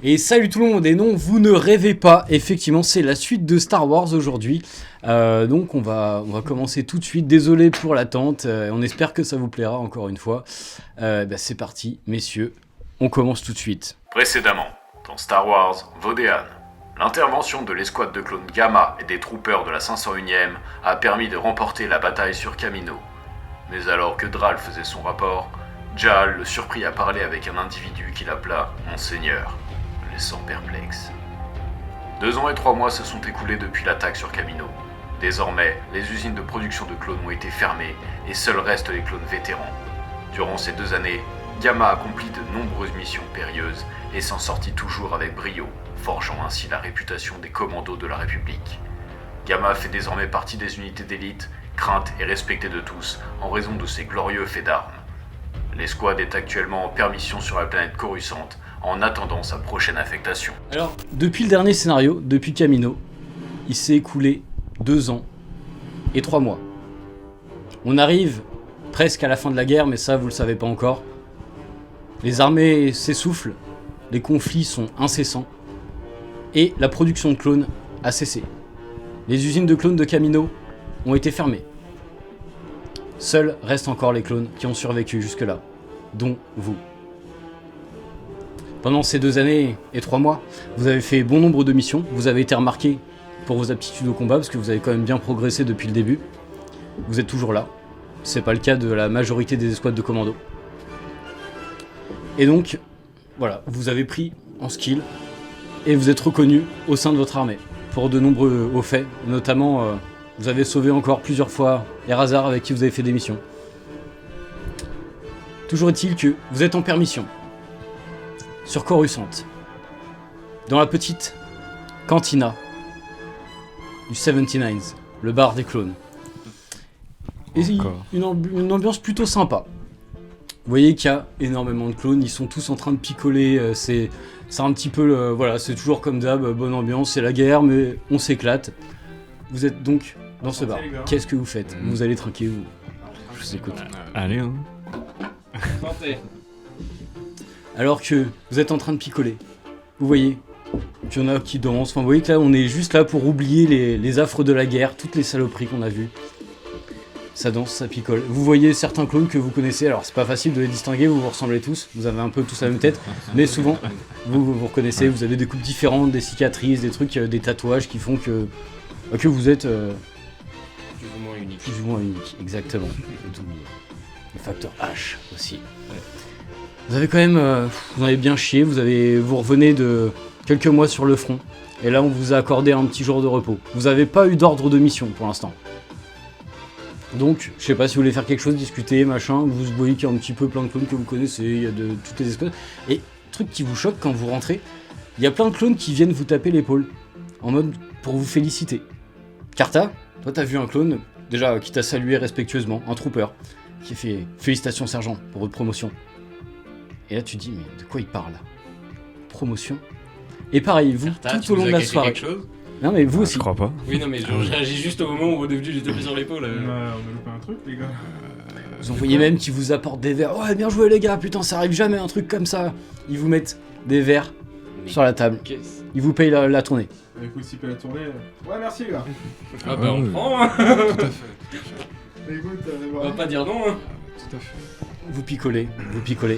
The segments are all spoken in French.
Et salut tout le monde, et non, vous ne rêvez pas, effectivement, c'est la suite de Star Wars aujourd'hui. Donc on va commencer tout de suite, désolé pour l'attente, on espère que ça vous plaira encore une fois. C'est parti, messieurs, on commence tout de suite. Précédemment, dans Star Wars Vodéan, l'intervention de l'escouade de clones Gamma et des troopers de la 501e a permis de remporter la bataille sur Kamino. Mais alors que Dral faisait son rapport, Jal le surprit à parler avec un individu qu'il appela Monseigneur, laissant perplexe. 2 ans et 3 mois se sont écoulés depuis l'attaque sur Kamino. Désormais, les usines de production de clones ont été fermées et seuls restent les clones vétérans. Durant ces 2 années, Gamma accomplit de nombreuses missions périlleuses et s'en sortit toujours avec brio, forgeant ainsi la réputation des commandos de la République. Gamma fait désormais partie des unités d'élite, crainte et respectée de tous en raison de ses glorieux faits d'armes. L'escouade est actuellement en permission sur la planète Coruscant en attendant sa prochaine affectation. Alors, depuis le dernier scénario, depuis Kamino, il s'est écoulé 2 ans et 3 mois. On arrive presque à la fin de la guerre, mais ça vous le savez pas encore. Les armées s'essoufflent, les conflits sont incessants, et la production de clones a cessé. Les usines de clones de Kamino ont été fermées. Seuls restent encore les clones qui ont survécu jusque-là, dont vous. Pendant ces 2 années et 3 mois, vous avez fait bon nombre de missions, vous avez été remarqué pour vos aptitudes au combat, parce que vous avez quand même bien progressé depuis le début. Vous êtes toujours là, c'est pas le cas de la majorité des escouades de commando. Et donc, voilà, vous avez pris en skill, et vous êtes reconnu au sein de votre armée, pour de nombreux hauts faits, notamment vous avez sauvé encore plusieurs fois Errazar avec qui vous avez fait des missions. Toujours est-il que vous êtes en permission, sur Coruscant, dans la petite cantina du 79s, le bar des clones. Et une ambiance plutôt sympa. Vous voyez qu'il y a énormément de clones, ils sont tous en train de picoler, c'est un petit peu, voilà, c'est toujours comme d'hab, bonne ambiance, c'est la guerre, mais on s'éclate. Vous êtes donc dans ce bar. Qu'est-ce que vous faites ? Vous allez trinquer, vous ? Je vous écoute. Allez, hein. Santé. Alors que vous êtes en train de picoler, vous voyez qu'il y en a qui dansent, enfin vous voyez que là on est juste là pour oublier les affres de la guerre, toutes les saloperies qu'on a vues. Ça danse, ça picole. Vous voyez certains clones que vous connaissez, alors c'est pas facile de les distinguer, vous vous ressemblez tous, vous avez un peu tous la même tête, mais souvent vous reconnaissez, vous avez des coupes différentes, des cicatrices, des trucs, des tatouages qui font que vous êtes plus ou moins unique, exactement. Le facteur H aussi. Vous avez quand même, vous en avez bien chié, vous revenez de quelques mois sur le front, et là on vous a accordé un petit jour de repos. Vous avez pas eu d'ordre de mission pour l'instant. Donc, je sais pas si vous voulez faire quelque chose, discuter, machin, vous voyez qu'il y a un petit peu plein de clones que vous connaissez, il y a de toutes les espèces. Et truc qui vous choque quand vous rentrez, il y a plein de clones qui viennent vous taper l'épaule, en mode pour vous féliciter. Carta, toi t'as vu un clone, déjà qui t'a salué respectueusement, un trooper, qui fait félicitations sergent pour votre promotion. Et là tu dis mais de quoi il parle là ? Promotion ? Et pareil, vous, Carta, tout au long de la soirée. Quelque chose Non mais vous aussi. Je crois pas. Oui, non, mais je réagis juste au moment où au début j'ai tapé sur l'épaule. On a loupé un truc, les gars. Vous en voyez même qui vous apportent des verres. Ouais, bien joué les gars, putain, ça arrive jamais un truc comme ça. Ils vous mettent des verres sur la table. Qu'est-ce Ils vous payent la tournée. Écoute, si peut la tournée. Ouais, merci, les gars. Ah bah on prend, hein. Tout à fait. Écoute, On va pas dire non, hein. Tout à fait. Vous picolez.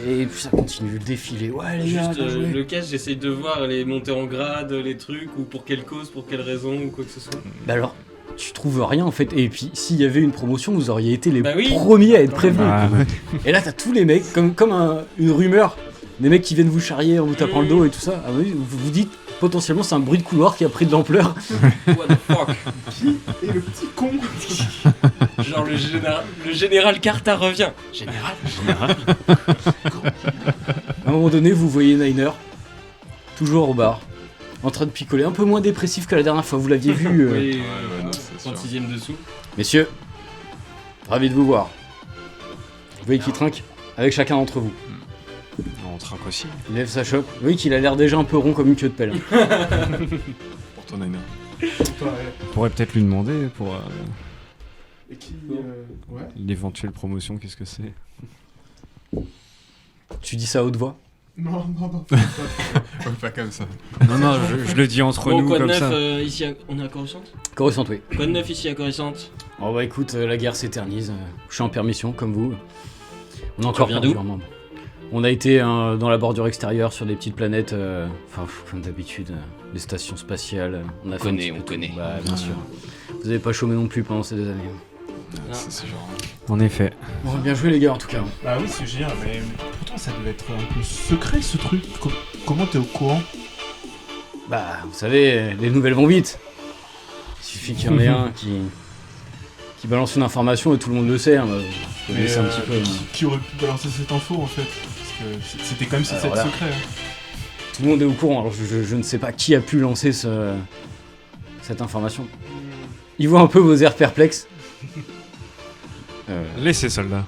Et puis ça continue de défiler. Ouais les gars, Juste bien joué. le cash, j'essaye de voir les montées en grade, les trucs, ou pour quelle cause, pour quelle raison, ou quoi que ce soit. Bah alors, tu trouves rien en fait. Et puis, s'il y avait une promotion, vous auriez été les Bah oui. premiers à être prévenus. Ah, ouais. Et là, t'as tous les mecs, comme une rumeur, des mecs qui viennent vous charrier en vous tapant le dos et tout ça. Ah oui, vous vous dites, potentiellement, c'est un bruit de couloir qui a pris de l'ampleur. What the fuck. et le petit con. Genre le général Carta revient. Général. À un moment donné, vous voyez Niner, toujours au bar, en train de picoler, un peu moins dépressif que la dernière fois, vous l'aviez vu. Oui, non, c'est sûr. 36ème dessous. Messieurs, ravi de vous voir. Vous voyez qu'il trinque avec chacun d'entre vous. On trinque aussi. Il lève sa chope. Vous voyez qu'il a l'air déjà un peu rond comme une queue de pelle. Pour ton Niner. On pourrait peut-être lui demander pour Et qui. Ouais. l'éventuelle promotion, qu'est-ce que c'est ? Tu dis ça à haute voix. Non. Ouais, pas comme ça. Non, je le dis entre Bon, nous quoi de comme neuf ça. ici on est à Coruscant? Coruscant, oui. Quoi de neuf ici à Coruscant? Oh bah écoute, la guerre s'éternise. Je suis en permission, comme vous. On a encore reviens perdu d'où un membre. On a été dans la bordure extérieure sur des petites planètes, comme d'habitude, des stations spatiales. On a fait un petit peu on tout. connaît. Bah, bien sûr. Vous avez pas chômé non plus pendant ces 2 années. C'est genre. En effet. Bon, bien joué les gars en tout cas. Bah oui, c'est génial, mais pourtant ça devait être un peu secret ce truc. Comment t'es au courant? Bah, vous savez, les nouvelles vont vite. Il suffit qu'il y en ait un qui balance une information et tout le monde le sait. Hein. Vous connaissez un petit peu. Qui aurait pu balancer cette info en fait? Parce que c'était quand même censé Alors être là. secret. Hein. Tout le monde est au courant. Alors je ne sais pas qui a pu lancer cette information. Il voit un peu vos airs perplexes. Laissez soldats.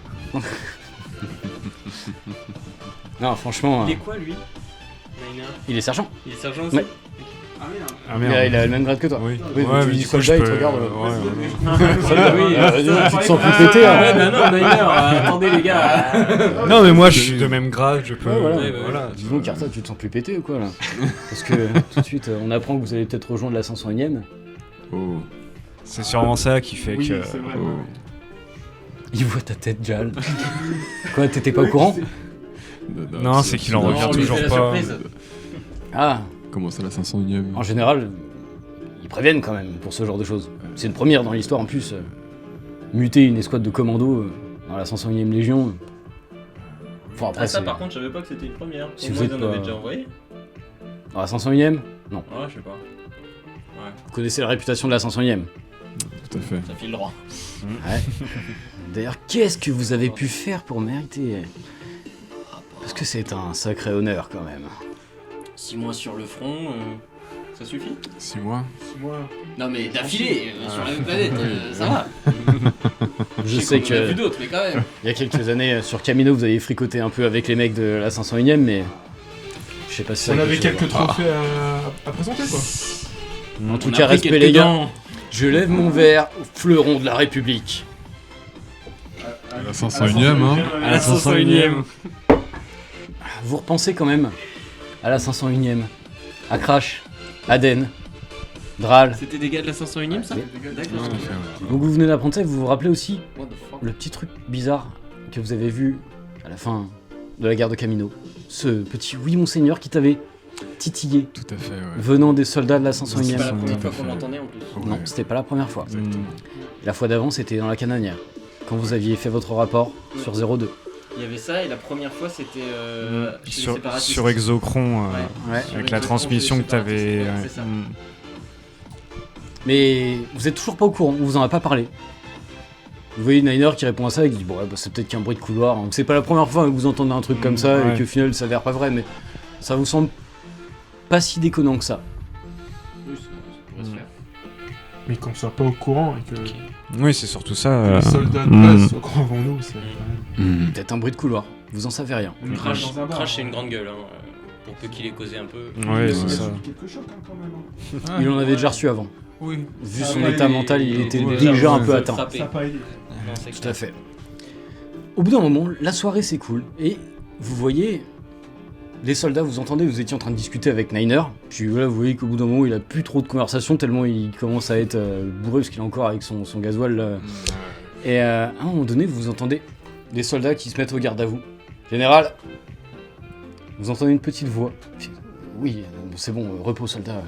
Non, franchement, Il est quoi lui? Niner. il est sergent. Il est sergent aussi? Ouais. Ah merde. Ah Il a le même grade que toi. Oui, Oui, ouais, tu mais dis du coup, soldat, je il te peux- regarde. ouais. Soldat, oui, tu te sens Ah, plus pété. Ouais, Hein. bah non, Niner, attendez les gars. Non, mais moi, je suis de même grade, je peux. Ouais, voilà. Ouais. Dis donc, Carta, tu te sens plus pété ou quoi là? Parce que tout de suite, on apprend que vous allez peut-être rejoindre la 501ème. Oh. C'est sûrement ça qui fait Oui, que. c'est vrai. Oh. Il voit ta tête, Jal. Quoi, t'étais pas au courant? Non, c'est qu'il en Non, revient mais toujours c'est la pas. surprise. Ah, Comment ça, la 501ème? en général, ils préviennent quand même pour ce genre de choses. C'est une première dans l'histoire en plus. Muter une escouade de commandos dans la 501ème Légion. Enfin, après, Ah ça c'est. par contre je savais pas que c'était une première. Si Au vous moins êtes ils en avaient pas- déjà envoyé. Dans la 501ème, Ah je sais pas. vous connaissez la réputation de la 501ème. Tout à fait. Ça file droit. Ouais. D'ailleurs, qu'est-ce que vous avez pu faire pour mériter? Parce que c'est un sacré honneur quand même. 6 mois sur le front, ça suffit? 6 mois. Moi, Non mais d'affilée, sur la même planète, ça va. Je sais qu'on en a vu que d'autres, mais quand même. il y a quelques années sur Camino, vous avez fricoté un peu avec les mecs de la 501ème, mais je sais pas si ça on a avait quelque chose quelques à voir. trophées à présenter quoi. En tout On a cas, pris respect quelques les gars. dents. Je lève mon verre au fleuron de la République. La 501ème, hein. À la 501ème. Vous repensez quand même à la 501ème, à Crash, Aden, Dral. C'était des gars de la 501ème ça? Oui. D'accord. Donc vous venez d'apprendre ça et vous vous rappelez aussi What the fuck? le petit truc bizarre que vous avez vu à la fin de la guerre de Camino. Ce petit oui monseigneur qui t'avait titillé Tout à fait, ouais. venant des soldats de la C'est pas 501ème. la première Tout fois à qu'on fait. l'entendait en plus. Non, Ouais. c'était pas la première fois. Exactement. La fois d'avant, c'était dans la canonnière, quand vous aviez fait votre rapport sur 02. Il y avait ça et la première fois c'était chez les Sur, séparatistes. sur Exocron, Ouais. Ouais. Sur avec les la autres transmission que comptes, les t'avais. séparatistes, c'est ça. Mais vous êtes toujours pas au courant, on vous en a pas parlé. Vous voyez Niner qui répond à ça et qui dit bon ouais, bah, c'est peut-être qu'un bruit de couloir. Donc c'est pas la première fois que vous entendez un truc comme ça et Ouais. qu'au final ça a l'air pas vrai, mais ça vous semble pas si déconnant que ça. Oui, ça pourrait se faire. Mais qu'on soit pas au courant et que Oui, c'est surtout ça. les soldats de mm. base soient au courant avant nous, c'est quand même. Peut-être un bruit de couloir, vous en savez rien. On est Crash, dans un bar, Crash c'est hein. une grande gueule, hein, pour peu qu'il ait causé un peu. Ouais, Il c'est a ça. subi quelques chocs hein, quand même. hein. Il en avait déjà reçu avant. Oui. Vu Ah son ouais, état mental, il était ouais, déjà un ouais, peu ouais. atteint. Frappé. Ça a pas aidé. Non, c'est Tout à fait. Au bout d'un moment, la soirée s'écoule et vous voyez les soldats, vous entendez, vous étiez en train de discuter avec Niner. Puis voilà, vous voyez qu'au bout d'un moment, il a plus trop de conversation tellement il commence à être bourré parce qu'il est encore avec son gasoil. Là. Et à un moment donné, vous entendez des soldats qui se mettent au garde à vous. Général, vous entendez une petite voix. Puis, oui, c'est bon, repos soldat.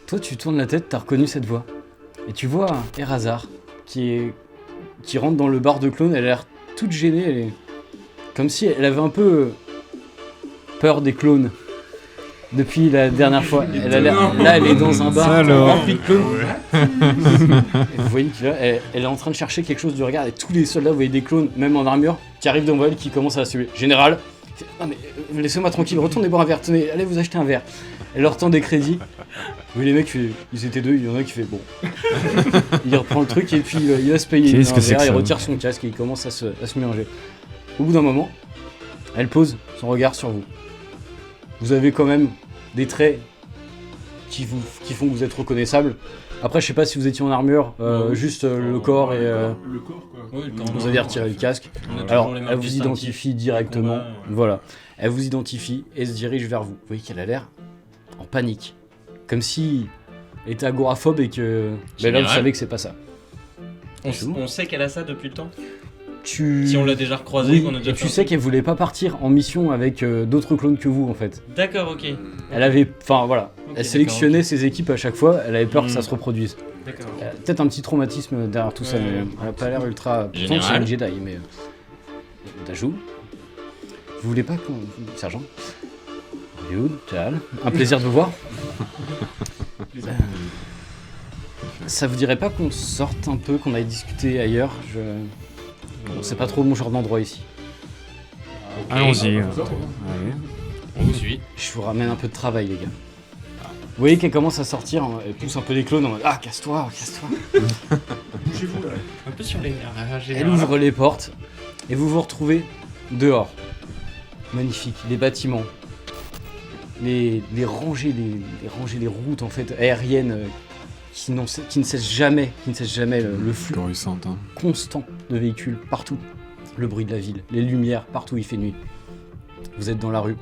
Toi, tu tournes la tête, t'as reconnu cette voix. Et tu vois Errazar qui rentre dans le bar de clones, elle a l'air toute gênée, elle est comme si elle avait un peu peur des clones depuis la dernière fois. Elle a l'air, là, elle est dans un bar Ça alors. rempli de clones. Et vous voyez qu'elle elle est en train de chercher quelque chose du regard et tous les soldats, vous voyez des clones, même en armure, qui arrivent devant elle, qui commencent à la suivre. Général, il fait, non mais laissez-moi tranquille, retournez boire un verre, tenez, allez vous acheter un verre. Elle leur tend des crédits. Oui, les mecs, ils étaient deux, il y en a un qui fait bon. Il reprend le truc et puis il va se payer. Qu'est-ce un que c'est verre, que il ça retire son casque et il commence à se mélanger. Au bout d'un moment, elle pose son regard sur vous. Vous avez quand même des traits qui font que vous êtes reconnaissable. Après, je sais pas si vous étiez en armure, juste le corps et... Le corps, quoi. Oui, le corps. vous avez retiré le casque. On a toujours Alors, les mains elle vous distinctives. identifie directement. Ouais. Voilà. Elle vous identifie et se dirige vers vous. Vous voyez qu'elle a l'air en panique. Comme si elle était agoraphobe et que... Mais là, vous Général. savez que c'est pas ça. On sait qu'elle a ça depuis le temps. Tu... Si on l'a déjà recroisée, Oui, qu'on a déjà et fait tu un sais truc. qu'elle voulait pas partir en mission avec d'autres clones que vous, en fait. D'accord, ok. Elle avait... Enfin, voilà. Ok, Elle sélectionnait d'accord, ses équipes à chaque fois. Elle avait peur que ça Hmm. se reproduise. D'accord. Elle a peut-être un petit traumatisme derrière tout ça, Ouais, mais ouais. elle a pas l'air ultra... Pourtant, c'est Général. une Jedi, mais... Dajou, vous voulez pas qu'on... Sergent Hollywood, Jal, un plaisir de vous voir. Ça vous dirait pas qu'on sorte un peu, qu'on aille discuter ailleurs? Bon, c'est pas trop mon genre d'endroit ici. Allons-y. On sort, Ouais. On vous suit. Je vous ramène un peu de travail, les gars. Vous voyez qu'elle commence à sortir, hein, elle pousse un peu les clones en mode ah, casse-toi, casse-toi. Bougez-vous là. Un peu sur les nerfs. Elle ouvre les portes et vous vous retrouvez dehors. Magnifique, les bâtiments, les rangées, les rangées, les routes en fait aériennes qui ne cessent jamais, le flux Florissante, hein. constant de véhicules partout. Le bruit de la ville, les lumières partout où il fait nuit. Vous êtes dans la rue.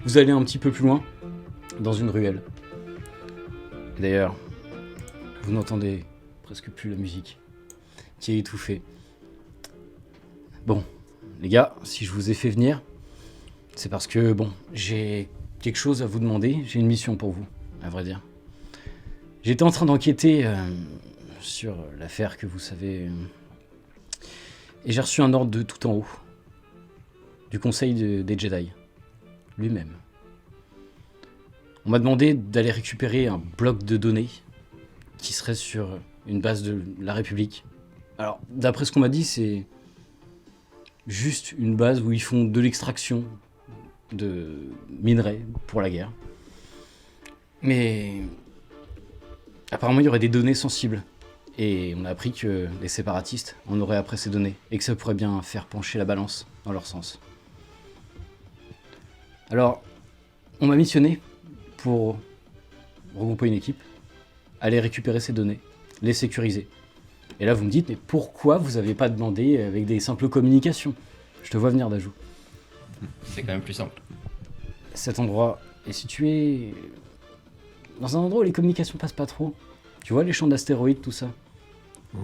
Vous allez un petit peu plus loin, dans une ruelle. D'ailleurs, vous n'entendez presque plus la musique, qui est étouffée. Bon, les gars, si je vous ai fait venir, c'est parce que, bon, j'ai quelque chose à vous demander. J'ai une mission pour vous, à vrai dire. J'étais en train d'enquêter sur l'affaire que vous savez... et j'ai reçu un ordre de tout en haut. Du conseil des Jedi. Lui-même. On m'a demandé d'aller récupérer un bloc de données qui serait sur une base de la République. Alors, d'après ce qu'on m'a dit, c'est juste une base où ils font de l'extraction de minerais pour la guerre. Mais apparemment, il y aurait des données sensibles. Et on a appris que les séparatistes en auraient après ces données et que ça pourrait bien faire pencher la balance dans leur sens. Alors, on m'a missionné pour regrouper une équipe, aller récupérer ces données, les sécuriser. Et là, vous me dites, mais pourquoi vous n'avez pas demandé avec des simples communications? Je te vois venir, Dajou. C'est quand même plus simple. Cet endroit est situé dans un endroit où les communications passent pas trop. Tu vois les champs d'astéroïdes, tout ça? Oh.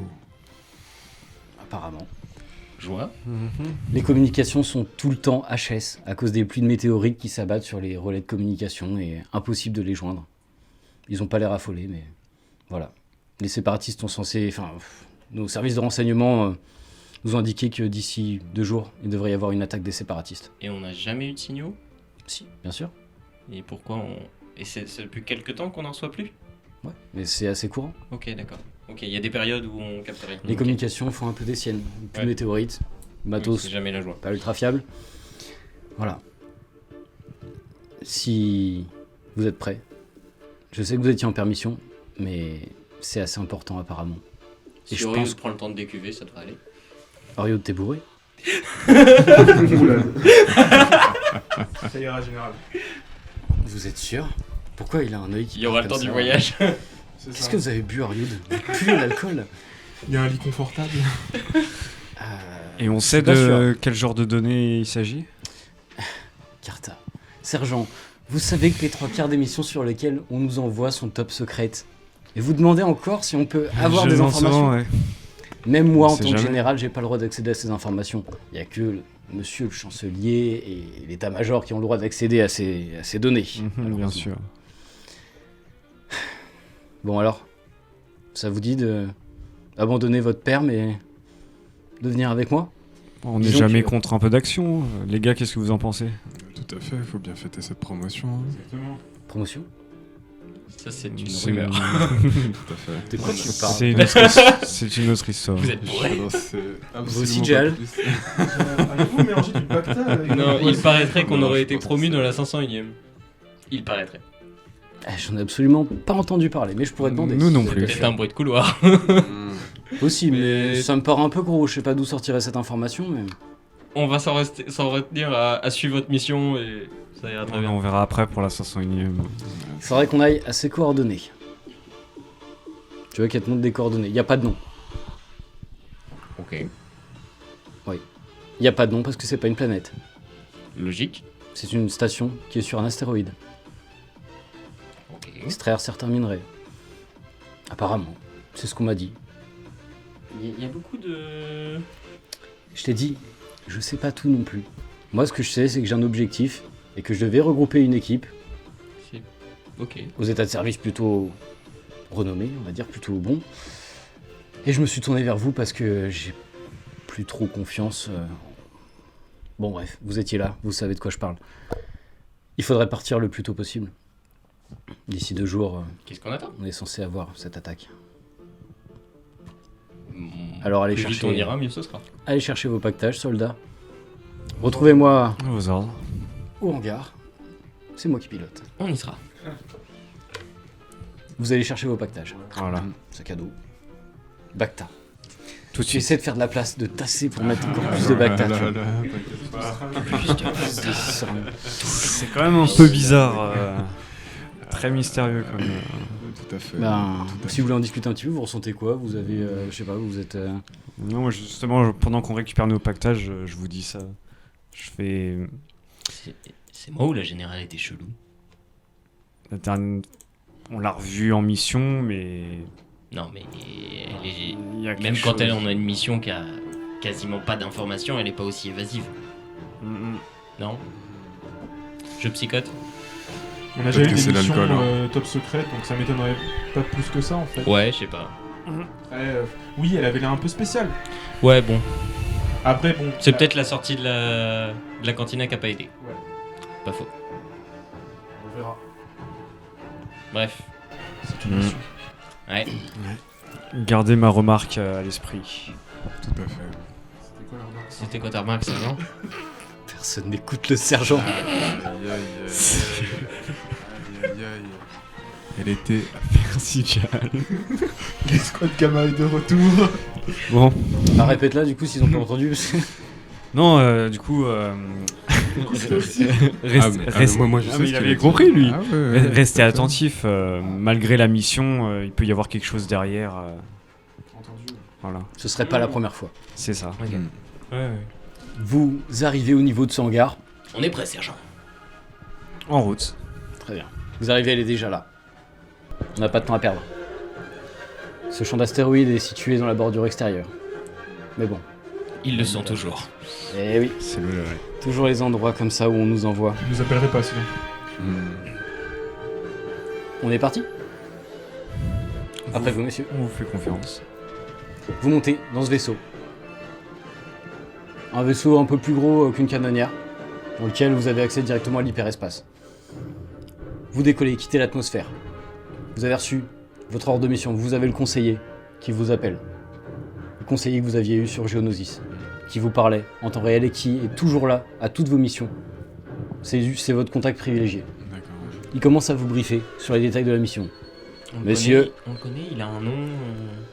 Apparemment. Joie. Les communications sont tout le temps HS à cause des pluies de météorites qui s'abattent sur les relais de communication et impossible de les joindre. Ils ont pas l'air affolés, mais voilà. Les séparatistes sont censés... Enfin, nos services de renseignement nous ont indiqué que d'ici 2 jours, il devrait y avoir une attaque des séparatistes. Et on n'a jamais eu de signaux. Si, bien sûr. Et pourquoi on... Et c'est depuis quelques temps qu'on n'en reçoit plus. Ouais, mais c'est assez courant. Ok, d'accord. Ok, il y a des périodes où on capterait. Les Ok. communications font un peu des siennes. Plus Ouais. de météorites, Oui, matos c'est jamais la joie. pas ultra fiable. Voilà. Si vous êtes prêts, je sais que vous étiez en permission, mais c'est assez important apparemment. Et Si je Oriol pense prend le temps de décuver, ça devrait aller. Oriol, t'es bourré? Oula. Ça ira, général. Vous êtes sûr? Pourquoi il a un œil qui Il y aura part le temps comme du ça voyage. C'est Qu'est-ce ça. que vous avez bu, Oriol? Vous puez l'alcool. Il y a un lit confortable. Et on sait pas de quel genre de données il s'agit? Carta. Sergent, vous savez que les 3/4 des missions sur lesquelles on nous envoie sont top secrètes. Et vous demandez encore si on peut avoir Je des demande informations. souvent, ouais. Même moi, On en sait tant que jamais. général, j'ai pas le droit d'accéder à ces informations. Il y a que monsieur le chancelier et l'état-major qui ont le droit d'accéder à ces données. Bien malheureusement. sûr. Bon alors, ça vous dit de abandonner votre père, mais de venir avec moi? On n'est Disons jamais que- contre un peu d'action. Les gars, qu'est-ce que vous en pensez? Tout à fait, faut bien fêter cette promotion. Hein. Exactement. Promotion? Ça, c'est une C'est rumeur. Tout à fait. De quoi tu parles? C'est une autre- c'est une autre histoire. Vous êtes bourré. Non, c'est Vous aussi, absolument Jal? pas plus. Allez-vous mélanger du pacta avec Non, il paraîtrait qu'on Non, aurait je été pense que promu c'est- dans la 501ème. Il paraîtrait. J'en ai absolument pas entendu parler, mais je pourrais demander. Nous non si plus. c'est Peut-être un bruit de couloir. possible, mais Mais- ça me paraît un peu gros. Je sais pas d'où sortirait cette information, mais... On va s'en retenir à suivre votre mission et ça ira très bien. On verra après pour la 501ème. Il faudrait qu'on aille à ses coordonnées. Tu veux qu'elle te montre des coordonnées. Il n'y a pas de nom. Ok. Il n'y a pas de nom parce que c'est pas une planète. Logique. C'est une station qui est sur un astéroïde. Ok. Extraire certains minerais. Apparemment. C'est ce qu'on m'a dit. Il y a beaucoup de... Je t'ai dit, je sais pas tout non plus. Moi, ce que je sais, c'est que j'ai un objectif et que je devais regrouper une équipe Ok. aux états de service plutôt renommés, on va dire, plutôt bons. Et je me suis tourné vers vous parce que j'ai plus trop confiance. Bon, bref, vous étiez là, vous savez de quoi je parle. Il faudrait partir le plus tôt possible. D'ici 2 jours, Qu'est-ce qu'on attend? on est censé avoir cette attaque. Mm, Alors allez plus vite chercher, on ira, mieux ce sera. allez chercher vos pactages, soldats. Retrouvez-moi Vos ordres. au hangar. C'est moi qui pilote. On y sera. Vous allez chercher vos pactages. Voilà. Sac à dos. Bacta. Tout de Tu suite. essaies de faire de la place, de tasser pour mettre encore plus de Bacta. tu vois. C'est quand même un peu bizarre. Très mystérieux comme. Tout à fait. Ben, Tout à si vous voulez en discuter un petit peu, vous ressentez quoi? Vous avez, je sais pas, vous êtes... Non, moi justement, pendant qu'on récupère nos pactages, je vous dis ça. Je fais. C'est moi ou la générale était chelou? la dernière- On l'a revue en mission, mais. Non, mais elle est... Il y a quelque Même quand chose. on a une mission qui a quasiment pas d'informations, elle est pas aussi évasive. Non? Je psychote? On a déjà eu Peut-être que des c'est missions l'alcool, hein. top secrètes, donc ça m'étonnerait pas plus que ça en fait. Ouais, je sais pas. Oui, elle avait l'air un peu spéciale. Ouais, bon. Après, bon. C'est peut-être la sortie de la cantina qui a pas aidé. Ouais. Pas faux. On verra. Bref. C'est une mission. Ouais. Gardez ma remarque à l'esprit. Tout à fait. C'était quoi la remarque ça C'était quoi ta remarque, ça, non? Personne n'écoute le sergent. Aïe aïe aïe. Aïe aïe aïe. Elle était. Merci, Jal. L'escouade Gamma est de retour. Bon. Ah, répète-la du coup s'ils ont pas entendu. Parce que... Non, du coup. Moi je Ah, sais mais ce il qu'elle avait a dit. compris, lui. Ah, ouais, Restez ouais, attentif. Malgré la mission, il peut y avoir quelque chose derrière. Entendu. Voilà. Ce serait pas la première fois. C'est ça. Ok. Mm. Vous arrivez au niveau de ce hangar. On est prêt, sergent. En route. Très bien. Vous arrivez, elle est déjà là. On n'a pas de temps à perdre. Ce champ d'astéroïdes est situé dans la bordure extérieure. Mais bon. Ils le sont toujours. Eh oui, C'est le. toujours les endroits comme ça où on nous envoie. Ils nous appelleraient pas sinon. On est parti? Après vous, messieurs. On vous fait confiance. Vous montez dans ce vaisseau. Un vaisseau un peu plus gros qu'une canonnière, dans lequel vous avez accès directement à l'hyperespace. Vous décollez, quittez l'atmosphère. Vous avez reçu votre ordre de mission, vous avez le conseiller qui vous appelle. Le conseiller que vous aviez eu sur Geonosis, qui vous parlait en temps réel et qui est toujours là à toutes vos missions. C'est votre contact privilégié. D'accord. Il commence à vous briefer sur les détails de la mission. On le Messieurs. connaît, on le connaît, il a un nom.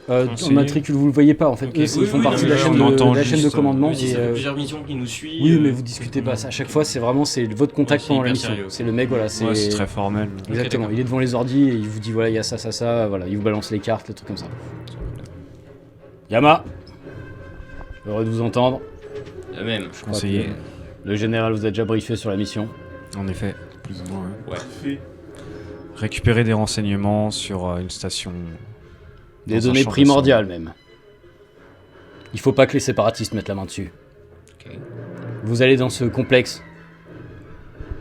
En Conseiller. matricule, vous le voyez pas en fait. Ok. Eux, Oui, ils font oui, partie non, de mais la chaîne on entend de, la chaîne de juste, commandement. Oui, et, ça fait plusieurs missions qui nous suivent. oui, mais vous discutez pas. À chaque fois, c'est vraiment votre contact Ouais, c'est pendant la hyper mission. sérieux. C'est le mec, voilà. C'est Ouais, c'est très formel. exactement. d'accord. Il est devant les ordis et il vous dit voilà, il y a ça, ça, ça. Voilà, il vous balance les cartes, les trucs comme ça. Yama, heureux de vous entendre. Même. Je crois Conseiller. que le général vous a déjà briefé sur la mission. En effet. Plus ou moins, ouais. Fait. Récupérer des renseignements sur une station. Des Dans un données champ primordiales même. Il faut pas que les séparatistes mettent la main dessus. Ok. Vous allez dans ce complexe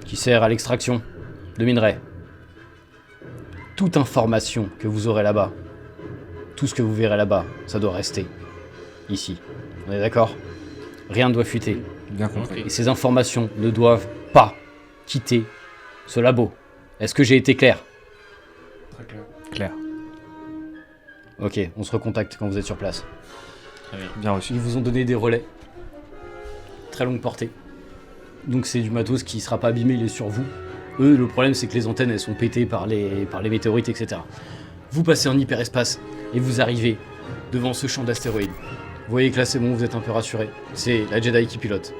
qui sert à l'extraction de minerais. Toute information que vous aurez là-bas, tout ce que vous verrez là-bas, ça doit rester ici. On est d'accord? Rien ne doit fuiter. Bien compris. Ok. Et ces informations ne doivent pas quitter ce labo. Est-ce que j'ai été clair? Très clair. Clair. Ok, on se recontacte quand vous êtes sur place. Très bien. Bien reçu. Ils vous ont donné des relais. Très longue portée. Donc c'est du matos qui sera pas abîmé, il est sur vous. Eux, le problème c'est que les antennes elles sont pétées par les météorites, etc. Vous passez en hyperespace et vous arrivez devant ce champ d'astéroïdes. Vous voyez que là c'est bon, vous êtes un peu rassuré. C'est la Jedi qui pilote.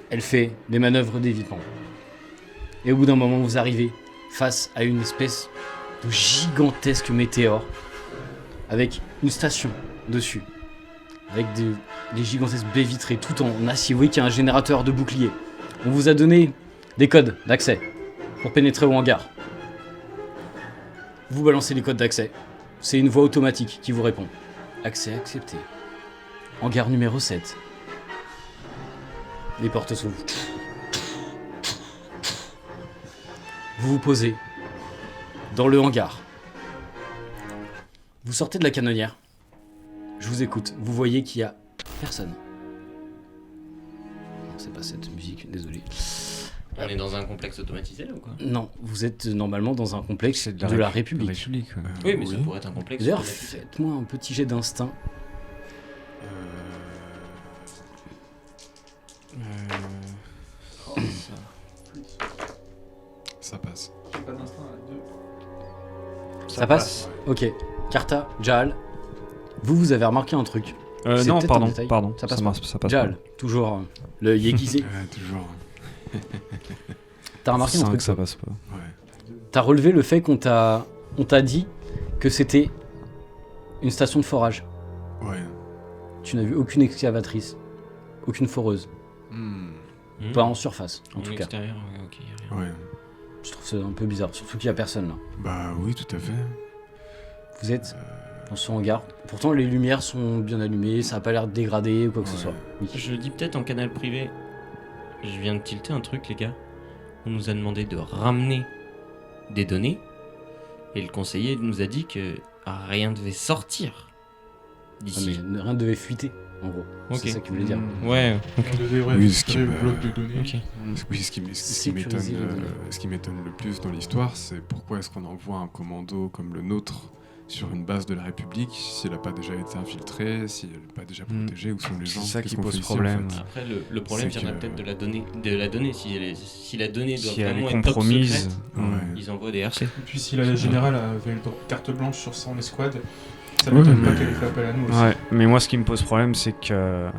Elle fait des manœuvres d'évitement. Et au bout d'un moment, vous arrivez face à une espèce de gigantesques météores avec une station dessus, avec des gigantesques baies vitrées tout en acier. Vous voyez qu'il y a un générateur de boucliers. On vous a donné des codes d'accès pour pénétrer au hangar. Vous balancez les codes d'accès. C'est une voix automatique qui vous répond. Accès accepté. Hangar numéro 7. Les portes s'ouvrent. Vous vous posez dans le hangar. Vous sortez de la canonnière. Je vous écoute. Vous voyez qu'il y a personne. Non, c'est pas cette musique, désolé. On est dans un complexe automatisé là ou quoi? Non, vous êtes normalement dans un complexe C'est de la République. République, ouais. Oui, mais ça pourrait être un complexe D'ailleurs, automatisé. faites-moi un petit jet d'instinct. Ça passe. J'ai pas d'instinct à 2. Ça passe. Ok. Karta, Jal, vous avez remarqué un truc. C'est Non, peut-être un détail. pardon. Ça passe marche, ça passe Jal, toujours l'œil aiguisé. Toujours. T'as remarqué un 5, truc. ça passe pas. Ouais. T'as relevé le fait qu'on t'a dit que c'était une station de forage. Ouais. Tu n'as vu aucune excavatrice, aucune foreuse, pas en surface en tout cas. Extérieur, ouais, ok, y a rien. Ouais. Je trouve ça un peu bizarre, surtout qu'il y a personne là. Bah oui, tout à fait. Vous êtes dans ce hangar. Pourtant les lumières sont bien allumées, ça a pas l'air dégradé ou quoi que ce Ouais. soit. Oui. Je le dis peut-être en canal privé. Je viens de tilter un truc, les gars. On nous a demandé de ramener des données. Et le conseiller nous a dit que rien devait sortir Ah, d'ici. mais rien ne devait fuiter en gros. Ok. C'est ça qu'il voulait dire. Ouais, On devait Oui, ce qui récupérer me- le bloc de données. ok. Oui, ce qui Sécuriser les données. ce qui m'étonne le plus dans l'histoire, c'est pourquoi est-ce qu'on envoie un commando comme le nôtre sur une base de la République si elle n'a pas déjà été infiltrée, si elle n'est pas déjà protégée, où sont les C'est gens ça Qu'est-ce qui qu'on pose fait ici, en problème. fait Après, le problème C'est viendrait que- peut-être de la donnée. Si la donnée doit Si elle vraiment est être top compromise. secrète, Ouais. ils envoient des RC. Et puis si la générale avait une carte blanche sur son escouade, ça Ouais, m'étonne pas mais- qu'elle ait fait appel à nous aussi. Ouais, mais moi ce qui me pose problème, c'est qu'il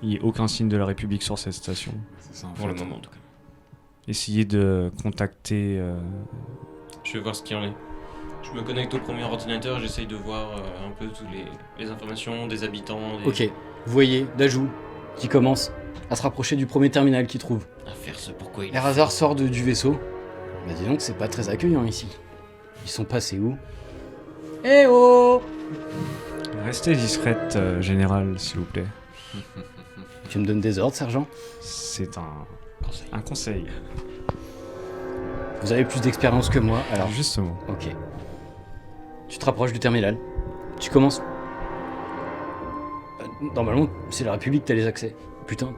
n'y ait aucun signe de la République sur cette station. C'est ça, en Pour le fait. moment, en tout cas. Essayez de contacter. Je vais voir ce qu'il y en est. Je me connecte au premier ordinateur, j'essaye de voir un peu toutes les informations des habitants. Des... Ok. Vous voyez Dajou qui commence à se rapprocher du premier terminal qu'il trouve. À faire ce pourquoi il Errazar sort du vaisseau. Bah dis donc, c'est pas très accueillant ici. Ils sont passés où? Eh oh! Restez discrète, général, s'il vous plaît. Tu me donnes des ordres, sergent? C'est conseille. un conseil. Vous avez plus d'expérience que moi, alors... Justement. Ok. Tu te rapproches du terminal. Tu commences... Normalement, c'est la République, t'as les accès. Putain.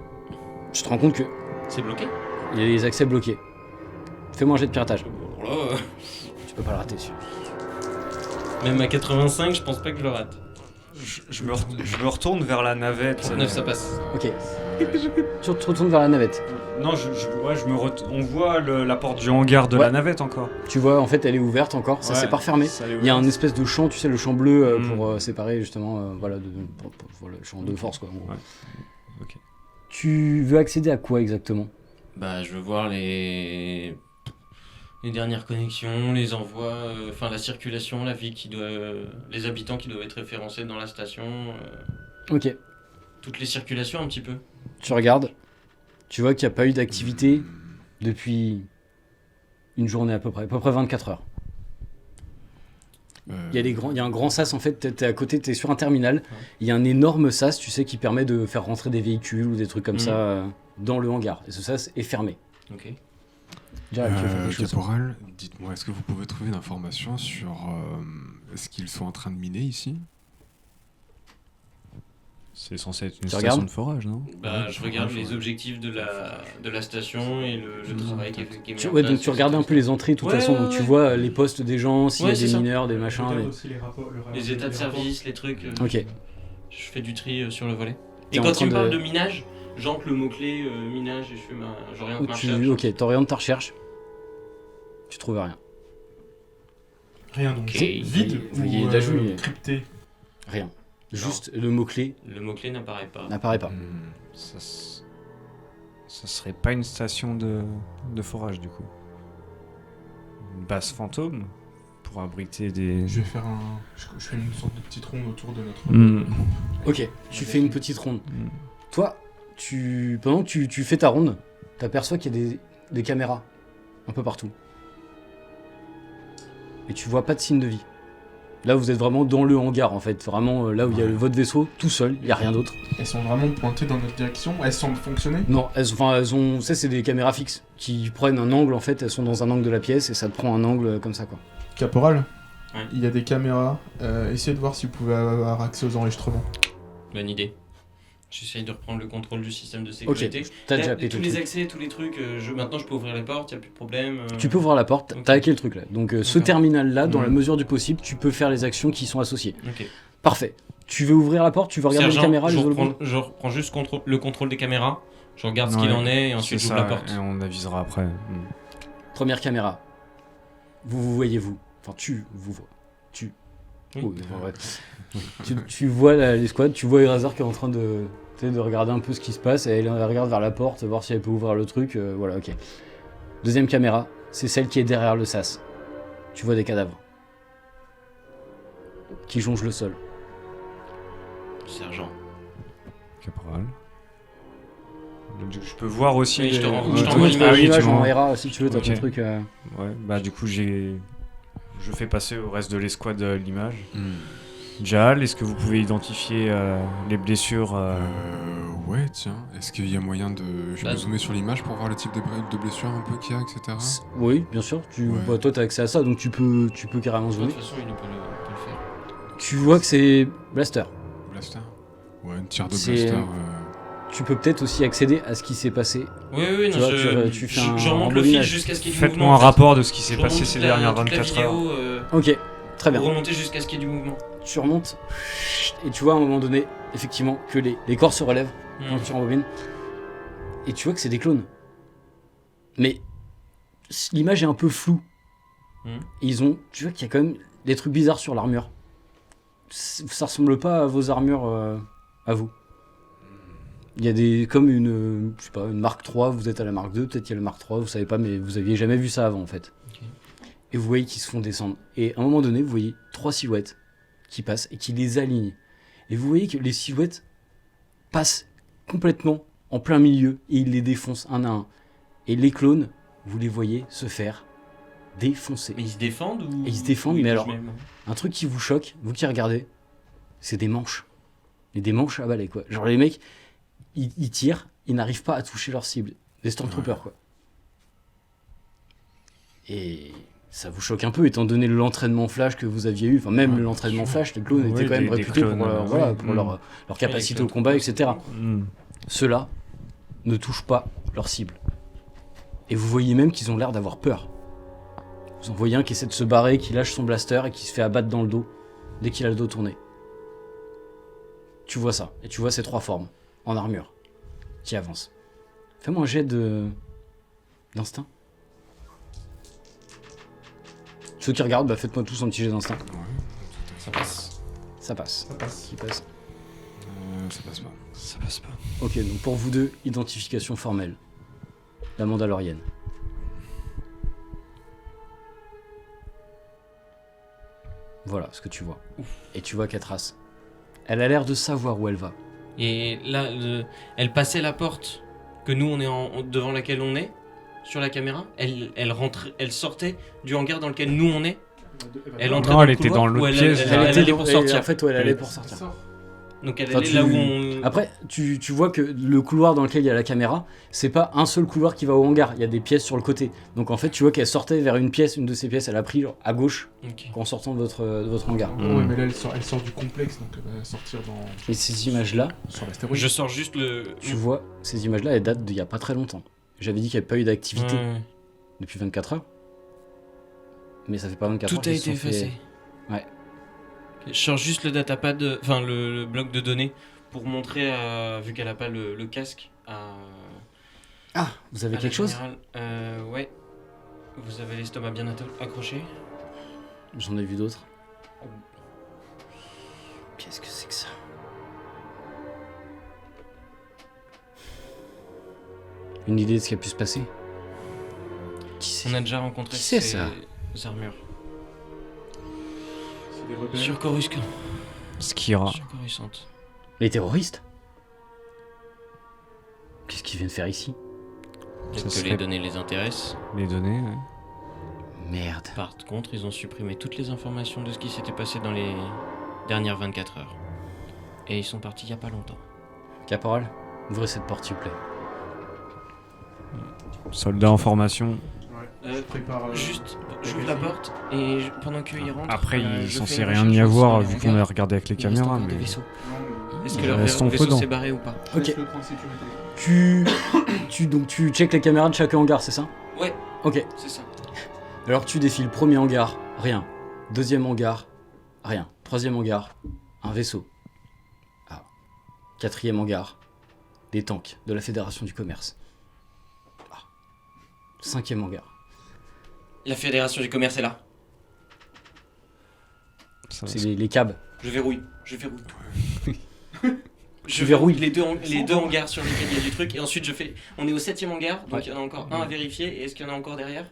Tu te rends compte que C'est bloqué? il y a les accès bloqués. Fais-moi un jet de piratage. Alors là, Tu peux pas le rater, celui. même à 85, je pense pas que je le rate. Je me retourne vers la navette. 39, ça passe. Ok. Tu te retournes vers la navette. Non, on voit la porte du hangar de Ouais. la navette encore. Tu vois, en fait, elle est ouverte encore. Ça Ouais, s'est pas refermé. ça, elle est Il y a un ouverte. espèce de champ, tu sais, le champ bleu Mm. pour séparer justement, voilà, voilà, le champ de force, quoi. En gros. Ouais. Ok. Tu veux accéder à quoi exactement? Bah, je veux voir les dernières connexions, les envois, enfin la circulation, la vie qui doit, les habitants qui doivent être référencés dans la station, Ok. toutes les circulations un petit peu. Tu regardes. Tu vois qu'il n'y a pas eu d'activité depuis une journée à peu près 24 heures. Il y a un grand sas en fait, t'es à côté, t'es sur un terminal. Il y a un énorme sas, tu sais, qui permet de faire rentrer des véhicules ou des trucs comme ça dans le hangar. Et ce sas est fermé. Ok. Déjà, tu veux faire quelque chose. Caporal, dites-moi, est-ce que vous pouvez trouver une information sur ce qu'ils sont en train de miner ici? C'est censé être une Tu station regardes de forage, non? Bah, je regarde les objectifs de la station et le travail qui est mis en Ouais, place. donc tu regardes un peu les entrées de toute Ouais, façon, ouais, donc tu ouais. vois les postes des gens, s'il y a Ouais, des c'est ça. mineurs, des Je machins. regarde aussi les rapports. Les états de service, les trucs. Ok. Je fais du tri sur le volet. T'es Et en quand train tu me parles de- de minage, j'encre le mot-clé minage et j'oriente ma recherche. Ok, t'orientes ta recherche. Tu trouves rien. Rien donc. Ok. Vide Voyez, ou Dajou, il est- crypté. Rien. Juste le mot-clé Le mot-clé n'apparaît pas. n'apparaît pas. Ça serait pas une station de forage, du coup. Une base fantôme, pour pour abriter des... Je vais faire je fais une sorte de petite ronde autour de notre... Ok, tu fais une petite ronde. Toi, pendant que tu fais ta ronde, t'aperçois qu'il y a des caméras un peu partout. Et tu vois pas de signe de vie. Là, vous êtes vraiment dans le hangar, en fait. Vraiment, là où il y a votre vaisseau, tout seul, il y a rien d'autre. Elles sont vraiment pointées dans notre direction? Elles semblent fonctionner? Non, elles ont... Ça, c'est des caméras fixes qui prennent un angle, en fait. Elles sont dans un angle de la pièce et ça te prend un angle comme ça, quoi. Caporal, Ouais. il y a des caméras. Essayez de voir si vous pouvez avoir accès aux enregistrements. Bonne idée. J'essaye de reprendre le contrôle du système de Ok, sécurité. t'as Là, déjà appelé tous tout le les truc. accès, tous les trucs, maintenant je peux ouvrir les portes, y a plus de problème. Tu peux ouvrir la porte, Ok. t'as hacké le truc là. Donc ce D'accord. terminal-là, dans Ouais. la mesure du possible, tu peux faire les actions qui sont associées. Ok. Parfait. Tu veux ouvrir la porte, tu veux regarder Sergent, les caméras, les hologrames. je reprends juste le contrôle des caméras, je regarde ce Ouais, qu'il en est et ensuite c'est j'ouvre ça, la porte. et on avisera après. Première caméra. Vous voyez vous. Enfin tu vous vois. Oui. Oh, ouais. tu vois l'escouade, tu vois Eraser qui est en train de regarder un peu ce qui se passe, et elle regarde vers la porte, voir si elle peut ouvrir le truc, voilà, ok. Deuxième caméra, c'est celle qui est derrière le sas. Tu vois des cadavres. Qui jonchent le sol. Sergent. Caporal. Je peux voir aussi... Oui, je te les- rends- Ouais, je t'envoie tu- l'image. ah oui, l'image tu en m'envoies. RA si tu veux, t'as ton Ok. truc. Ouais, bah du coup je fais passer au reste de l'escouade l'image. Jal, est-ce que vous pouvez identifier les blessures Ouais, tiens. Est-ce qu'il y a moyen de... Je Bah, peux zoomer sur l'image pour voir le type de blessure un peu qu'il y a, etc. Oui, bien sûr. Ouais. Bah, toi, t'as accès à ça, donc tu peux carrément De zoomer. toute façon, il peut le faire. Tu vois que c'est Blaster. Blaster. Ouais, une tire de C'est- blaster. Tu peux peut-être aussi accéder à ce qui s'est passé. Oui, Tu vois, tu fais un je remonte le rembobinage. fil jusqu'à ce qu'il y ait du Faites-moi mouvement. un en fait. rapport de ce qui s'est Je passé remonte ces la- dernières toute la 24 heures. vidéo, Ok, très bien. pour remonter jusqu'à ce qu'il y ait du mouvement. Tu remontes, et tu vois à un moment donné, effectivement, que les corps se relèvent quand tu rembobines. Et tu vois que c'est des clones. Mais l'image est un peu floue. Hmm. Et tu vois qu'il y a quand même des trucs bizarres sur l'armure. Ça ressemble pas à vos armures à vous. Il y a comme une Mark 3, vous êtes à la Mark 2, peut-être qu'il y a la Mark 3, vous savez pas, mais vous aviez jamais vu ça avant en fait. Ok. Et vous voyez qu'ils se font descendre. Et à un moment donné, vous voyez 3 silhouettes qui passent et qui les alignent. Et vous voyez que les silhouettes passent complètement en plein milieu et ils les défoncent un à un. Et les clones, vous les voyez se faire défoncer. Mais ils se défendent ou Et ils se défendent, ou ils mais bougent alors- même Un truc qui vous choque, vous qui regardez, c'est des manches. Et des manches à balai, quoi. Genre les mecs, ils tirent, ils n'arrivent pas à toucher leur cible. Des Stormtroopers, quoi. Et ça vous choque un peu, étant donné l'entraînement flash que vous aviez eu. Enfin, même Ouais, l'entraînement bien sûr. flash, les clones Oui, étaient quand même des réputés clones, pour, oui. pour leur capacité au combat, etc. Ceux-là ne touchent pas leur cible. Et vous voyez même qu'ils ont l'air d'avoir peur. Vous en voyez un qui essaie de se barrer, qui lâche son blaster et qui se fait abattre dans le dos dès qu'il a le dos tourné. Tu vois ça, et tu vois ces 3 formes, en armure, qui avancent. Fais-moi un jet d'instinct. Ceux qui regardent, faites-moi tous un petit jet d'instinct. Ça passe. Ça passe. Ça passe. Qui passe. Ça passe pas. Ça passe pas. Ok, donc pour vous deux, identification formelle. La Mandalorienne. Voilà ce que tu vois. Et tu vois qu'elle trace. Elle a l'air de savoir où elle va. Et là, elle passait la porte que nous on est devant laquelle on est sur la caméra. Elle rentrait, elle sortait du hangar dans lequel nous on est. Elle entrait Non, dans elle le était couloir dans l'autre ou elle pièce. allait pour sortir. En fait, ouais, elle allait pour sortir. Donc elle Enfin, allait là où on. Après, tu vois que le couloir dans lequel il y a la caméra, c'est pas un seul couloir qui va au hangar, il y a des pièces sur le côté. Donc en fait, tu vois qu'elle sortait vers une pièce, une de ces pièces, elle a pris genre, à gauche Ok. en sortant de votre hangar. Ouais, mais là, elle sort du complexe, donc elle va sortir Et ces images-là, sur l'astéroïde. Je sors juste le. tu vois, ces images-là, elles datent d'il y a pas très longtemps. J'avais dit qu'il n'y avait pas eu d'activité Ouais. depuis 24 heures. Mais ça fait pas 24 Tout heures a qu'ils été se sont effacé. Ouais. Ok, je sors juste le datapad, enfin le bloc de données pour montrer, vu qu'elle a pas le casque, à. Ah, vous avez à la quelque chose générale. Ouais. Vous avez l'estomac bien accroché. J'en ai vu d'autres. Qu'est-ce que c'est que ça? Une idée de ce qui a pu se passer? Qui c'est? On a déjà rencontré Qui c'est, ces ça armures. C'est des rebelles. Sur Coruscant. Skira. Sur Coruscant. Les terroristes? Qu'est-ce qu'ils viennent faire ici? Peut-être Ça que serait- les données les intéressent. Les données, ouais. Merde. Par contre, ils ont supprimé toutes les informations de ce qui s'était passé dans les dernières 24 heures. Et ils sont partis il y a pas longtemps. Caporal, ouvrez cette porte, s'il vous plaît. Soldat en formation. Prépare. Juste, j'ouvre la porte et pendant qu'ils rentrent. Après, il est je censé fais une rien y recherche avoir dans les vu qu'on hangars. a regardé avec les Il reste caméras. encore des Mais... vaisseaux. Est-ce que Ils leur restent vaisseau prudents. s'est barré ou pas? Ok. Le prendre sécurité. Donc tu checkes les caméras de chaque hangar, c'est ça? Ouais, Ok. c'est ça. Alors tu défiles, premier hangar, rien. Deuxième hangar, rien. Troisième hangar, un vaisseau. Ah. Quatrième hangar, des tanks de la Fédération du Commerce. Ah. Cinquième hangar. La Fédération du Commerce est là. Ça, C'est les cabs. Je verrouille. Tu verrouilles. les deux hangars sur lesquels il y a du truc et ensuite je fais. On est au 7ème hangar, donc Ouais. il y en a encore un à vérifier. Et est-ce qu'il y en a encore derrière?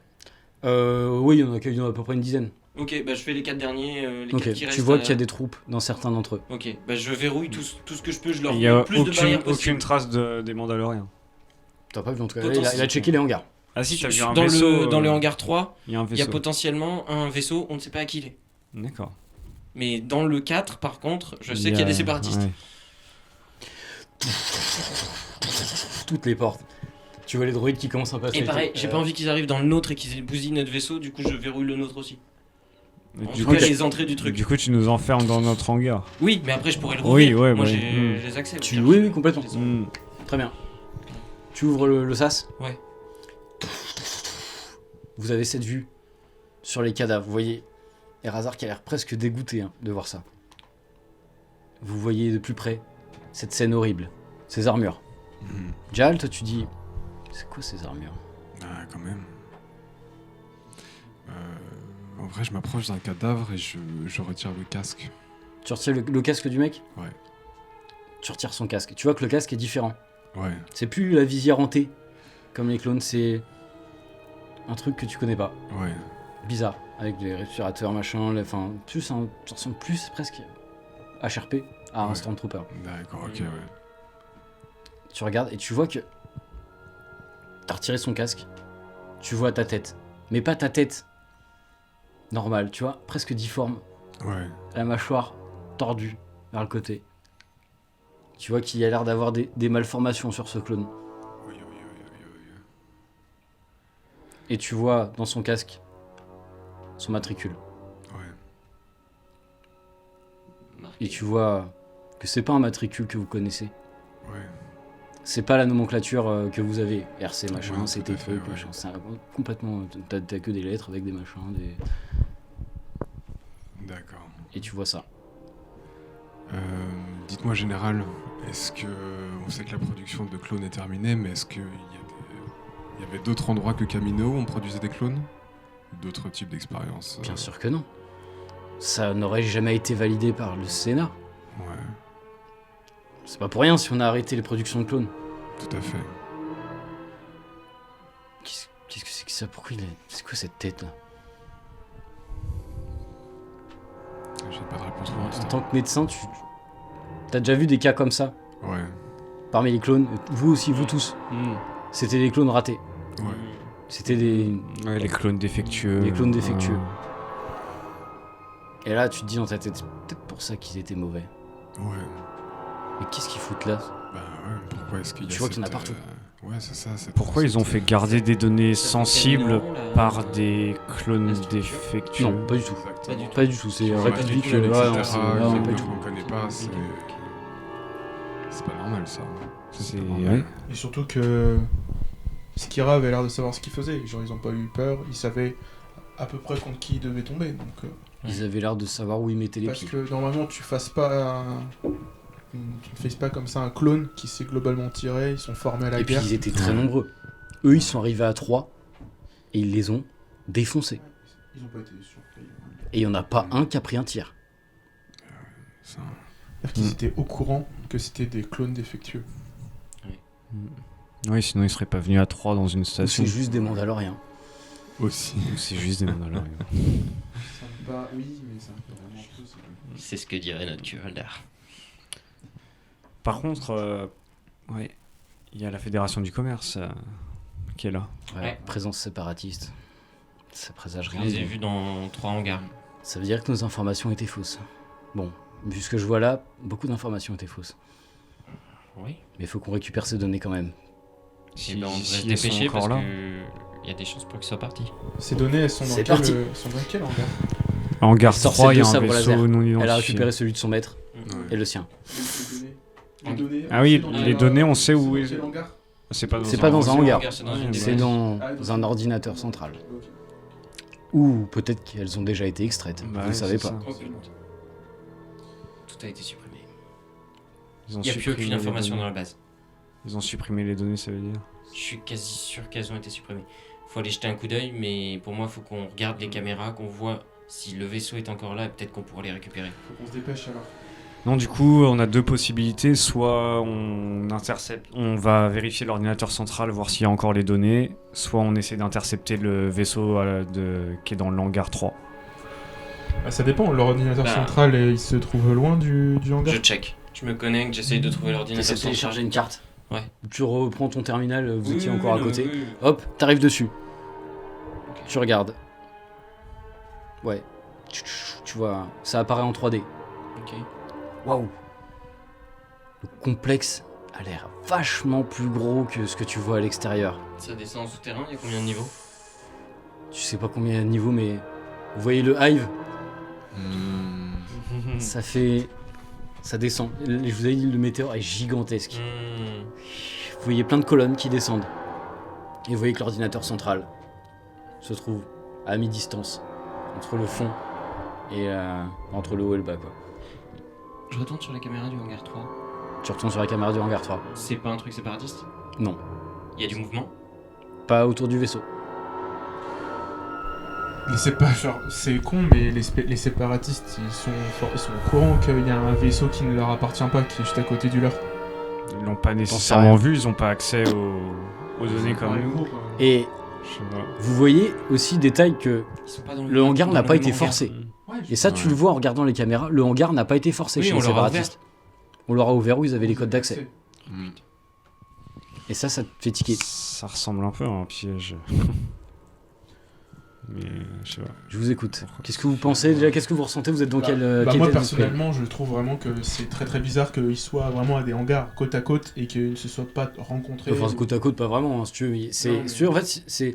Oui, il y en a à peu près une dizaine. Ok, bah je fais les 4 derniers, les Ok, 4 qui restent. tu vois qu'il y a des troupes dans certains d'entre eux. Ok, bah je verrouille tout ce que je peux, je leur Il mets n'y a le plus de barrières aucune possible. trace des Mandaloriens. T'as pas vu en tout cas, Potentiellement. il a checké les hangars. Ah si, t'as vu un Dans vaisseau. dans le hangar 3, Il y a un il y a vaisseau. potentiellement un vaisseau, on ne sait pas à qui il est. D'accord. Mais dans le 4, par contre, je sais qu'il y a des séparatistes. ouais. Toutes les portes. Tu vois les droïdes qui commencent à passer. Et pareil, j'ai pas envie qu'ils arrivent dans le nôtre et qu'ils bousillent notre vaisseau, du coup je verrouille le nôtre aussi. Mais En du tout coup, cas, les entrées du truc. du coup, tu nous enfermes dans notre hangar. Oui, mais après je pourrais le Oui, rouvrir. ouais, Moi ouais. j'ai les accès. Tu... Oui, complètement. Je les ai. Hmm. Très bien. Tu ouvres le sas. Ouais. Vous avez cette vue sur les cadavres. Vous voyez Errazar qui a l'air presque dégoûté de voir ça. Vous voyez de plus près cette scène horrible. Ces armures. Jal, toi tu dis... C'est quoi ces armures? Ah, quand même. En vrai, je m'approche d'un cadavre et je retire le casque. Tu retires le casque du mec? Ouais. Tu retires son casque. Tu vois que le casque est différent. Ouais. C'est plus la visière hantée, comme les clones, c'est un truc que tu connais pas. Ouais. Bizarre, avec les respirateurs, machin, enfin, plus ça ressemble plus presque HRP à un Ouais. Stormtrooper. D'accord, ok, ouais. Tu regardes et tu vois que t'as retiré son casque, tu vois ta tête, mais pas ta tête normale, tu vois, presque difforme, Ouais. la mâchoire tordue vers le côté. Tu vois qu'il y a l'air d'avoir des malformations sur ce clone. Oui, oui, oui, oui, oui. Et tu vois dans son casque son matricule. Ouais. Et tu vois que c'est pas un matricule que vous connaissez. Ouais. C'est pas la nomenclature que vous avez. RC machin, Ouais, tout c'était à fait, truc, ouais. machin. C'est complètement. T'as que des lettres avec des machins. D'accord. Et tu vois ça. Dites-moi, général, est-ce que. On sait que la production de clones est terminée, mais est-ce qu'il y avait d'autres endroits que Camino où on produisait des clones? D'autres types d'expériences? Bien sûr que non. Ça n'aurait jamais été validé par le Sénat. Ouais, C'est pas pour rien si on a arrêté les productions de clones. tout à fait. Qu'est-ce que c'est que ça? Pourquoi il est. C'est quoi cette tête là? J'ai pas de réponse pour En l'instant. tant que médecin, t'as déjà vu des cas comme ça Ouais, parmi les clones? Vous aussi, vous tous. Hmm. C'était des clones ratés. ouais. C'était des. Ouais, les clones défectueux. Les clones défectueux. Et là, tu te dis dans ta tête, c'est peut-être pour ça qu'ils étaient mauvais. Ouais. Mais qu'est-ce qu'ils foutent là? Bah ouais, pourquoi est-ce qu'il y a Tu vois qu'il y en a cette, partout. Ouais, c'est ça. Pourquoi ils ont fait garder des données sensibles par des clones la structure. défectueux? Non, pas du tout. Pas du tout. Pas du tout, c'est Ouais, République. matricule, Ouais, etc., non, c'est non, pas du tout. qu'on connaît pas, c'est pas normal ça. C'est- pas normal. ouais. Et surtout que Skira avait l'air de savoir ce qu'il faisait. Genre, ils ont pas eu peur, ils savaient à peu près contre qui ils devaient tomber. Donc, Ils avaient l'air de savoir où ils mettaient les parce pieds. que normalement, tu ne fasses pas comme ça un clone qui s'est globalement tiré, ils sont formés à la Et puis guerre. ils étaient très nombreux. Eux, ils sont arrivés à 3 et ils les ont défoncés. Ils ont pas été surpris. Et il y en a pas un qui a pris un tir. Ça- C'est-à-dire qu'ils étaient au courant que c'était des clones défectueux. Oui, sinon ils seraient pas venus à 3 dans une Ou station. c'est juste des Mandaloriens. Aussi. Ou c'est juste des Mandaloriens. Bah oui, mais c'est un peu vraiment peu. C'est ce que dirait notre Kuraldar. Par contre, ouais, il y a la Fédération du Commerce qui est là. Ouais. Présence séparatiste. Ça présage Je rien. les ai de bon. vus dans 3 hangars. Ça veut dire que nos informations étaient fausses. Bon, vu ce que je vois là, beaucoup d'informations étaient fausses. Oui. Mais il faut qu'on récupère ces données quand même. Et ben on devrait se si elles sont dépêcher parce encore là. que y a des chances pour qu'ils soient partis. Ces données, elles sont dans C'est quel, parti. sont dans quel hangar? Hangar Elle sort 3, ses il y a deux un sabres vaisseau laser. non identifié. Elle a récupéré celui de son maître Ouais. et le sien. Les données, Ah oui, on sait dans les quel- données, on sait où dans est- quel hangar? C'est pas dans C'est pas dans un hangar. C'est dans une Ouais, C'est défense. dans Ah, donc- un ordinateur central. Ok. Ou peut-être qu'elles ont déjà été extraites. Bah Vous ouais, ne savez c'est pas. ça. Oh, putain. Tout a été supprimé. Ils ont Il n'y a plus supprimé aucune les information données. dans la base. Ils ont supprimé les données, ça veut dire. Je suis quasi sûr qu'elles ont été supprimées. Faut aller jeter un coup d'œil, mais pour moi, faut qu'on regarde les caméras, qu'on voit si le vaisseau est encore là, et peut-être qu'on pourra les récupérer. Faut qu'on se dépêche alors. Non, du coup, on a deux possibilités. Soit on intercepte, on va vérifier l'ordinateur central, voir s'il y a encore les données. Soit on essaie d'intercepter le vaisseau qui est dans le hangar 3. Bah, ça dépend, l'ordinateur Bah. central, il se trouve loin du hangar. Je check. Je me connecte, j'essaye de trouver Tu l'ordinateur essaies de central. télécharger une carte. Ouais. Tu reprends ton terminal, vous Oui, étiez oui, encore oui, à non, côté. oui, oui. Hop, t'arrives dessus. Ok. Tu regardes. Ouais. Tu vois, ça apparaît en 3D. Ok. Waouh. Le complexe a l'air vachement plus gros que ce que tu vois à l'extérieur. Ça descend en souterrain, il y a combien de niveaux? Tu sais pas combien il y a de niveaux, mais vous voyez le hive, Hmm. ça fait... Ça descend. Je vous avais dit, le météore est gigantesque. Hmm. Vous voyez plein de colonnes qui descendent. Et vous voyez que l'ordinateur central se trouve à mi-distance entre le fond et entre le haut et le bas, quoi. Je retourne sur la caméra du hangar 3. Tu retournes sur la caméra du hangar 3. C'est pas un truc séparatiste? Non, Il y a du mouvement? pas autour du vaisseau. C'est con, mais les séparatistes, ils sont au courant qu'il y a un vaisseau qui ne leur appartient pas, qui est juste à côté du leur. Ils l'ont pas rien. nécessairement vu, ils ont pas accès aux données comme nous. Et Je sais pas. vous voyez aussi détail que Ils sont pas dans le hangar n'a dans pas le été hangar. forcé. Et ça, tu le vois en regardant les caméras, le hangar n'a pas été forcé Oui, chez on les leur a séparatistes. On leur a ouvert où ils avaient les codes d'accès. Hmm. Et ça te fait tiquer. Ça ressemble un peu à un piège. Mais je sais pas. Je vous écoute. Qu'est-ce que vous pensez déjà? Qu'est-ce que vous ressentez? Vous êtes dans quel quel moi état d'esprit? personnellement, je trouve vraiment que c'est très très bizarre qu'ils soient vraiment à des hangars côte à côte et qu'ils ne se soient pas rencontrés. Enfin, côte à côte, pas vraiment, hein, si tu veux. Non, C'est, mais- si tu veux, en fait, c'est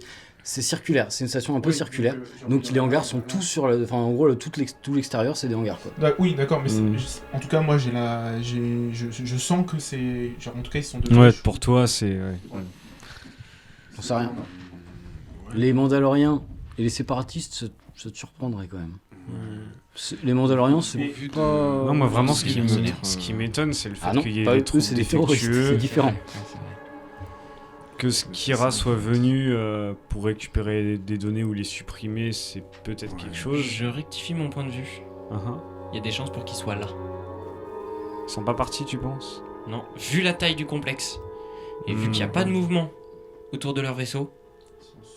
circulaire. C'est une station un peu Oui, circulaire. j'ai Donc envie les de hangars dire, sont voilà. tous sur le... Enfin, en gros, tout l'extérieur, c'est des hangars, quoi. Oui, d'accord, mais Mm. en tout cas, moi, je sens que c'est. Genre, en tout cas, ils sont de Ouais, gauche. pour toi, c'est. Ouais. J'en sais rien. Les Mandaloriens et les séparatistes, ça te surprendrait quand même. Les Mandaloriens, c'est pas... Non, moi vraiment, ce qui mercenaires. m'étonne, c'est le fait Ah non, qu'il y ait pas des eux, troupes c'est des terroristes, défectueux, c'est différent. que Kira soit venu pour récupérer des données ou les supprimer, c'est peut-être quelque chose. Je rectifie mon point de vue. Uh-huh. Il y a des chances pour qu'ils soient là. Ils sont pas partis, tu penses? Non, vu la taille du complexe, et vu qu'il n'y a pas de mouvement autour de leur vaisseau,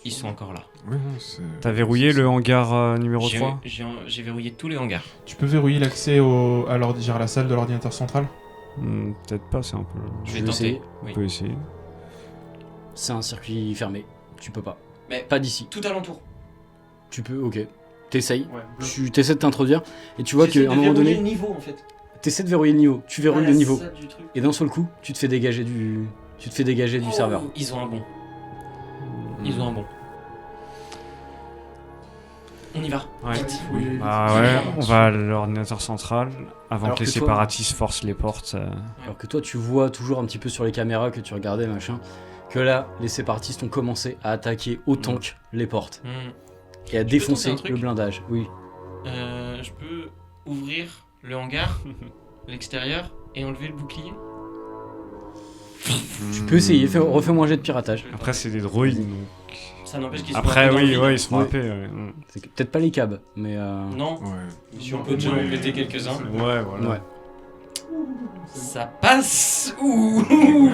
ils sont encore là. Ouais, non, c'est- T'as verrouillé le hangar numéro J'ai 3? j'ai verrouillé tous les hangars. Tu peux verrouiller l'accès à la salle de l'ordinateur central? Peut-être pas, c'est un peu. Je vais vais tenter. essayer. Oui. On peut essayer. C'est un circuit fermé. Tu peux pas. Mais Pas d'ici. tout alentour. Tu peux, ok. T'essayes. Ouais. Tu t'essaies de t'introduire. Et tu vois qu'à un moment donné, le niveau en fait. t'essaies de verrouiller le niveau. Tu verrouilles Pas le la niveau. salle du truc. Et d'un seul coup, tu te fais dégager du Oh, serveur. Ils ont un bon. Ils ont un bon. On y va. Ouais. Oui. Bah ouais, on va à l'ordinateur central avant Alors que les que toi- séparatistes forcent les portes. Alors que toi, tu vois toujours un petit peu sur les caméras que tu regardais, machin, que là, les séparatistes ont commencé à attaquer au tank les portes Hmm. et à défoncer tenter un truc le blindage. Oui. Je peux ouvrir le hangar, l'extérieur, et enlever le bouclier. Tu peux essayer. Refais-moi un jet de piratage. Après, c'est des droïdes. donc- Ça n'empêche qu'ils soient un Après, peu dans le oui, vide. ouais, ils sont Ouais. happés. Ouais, C'est peut-être pas les cabs, mais Non, Ouais. si on peut déjà en péter quelques-uns. ouais, voilà. ouais. Ça passe. Ouh,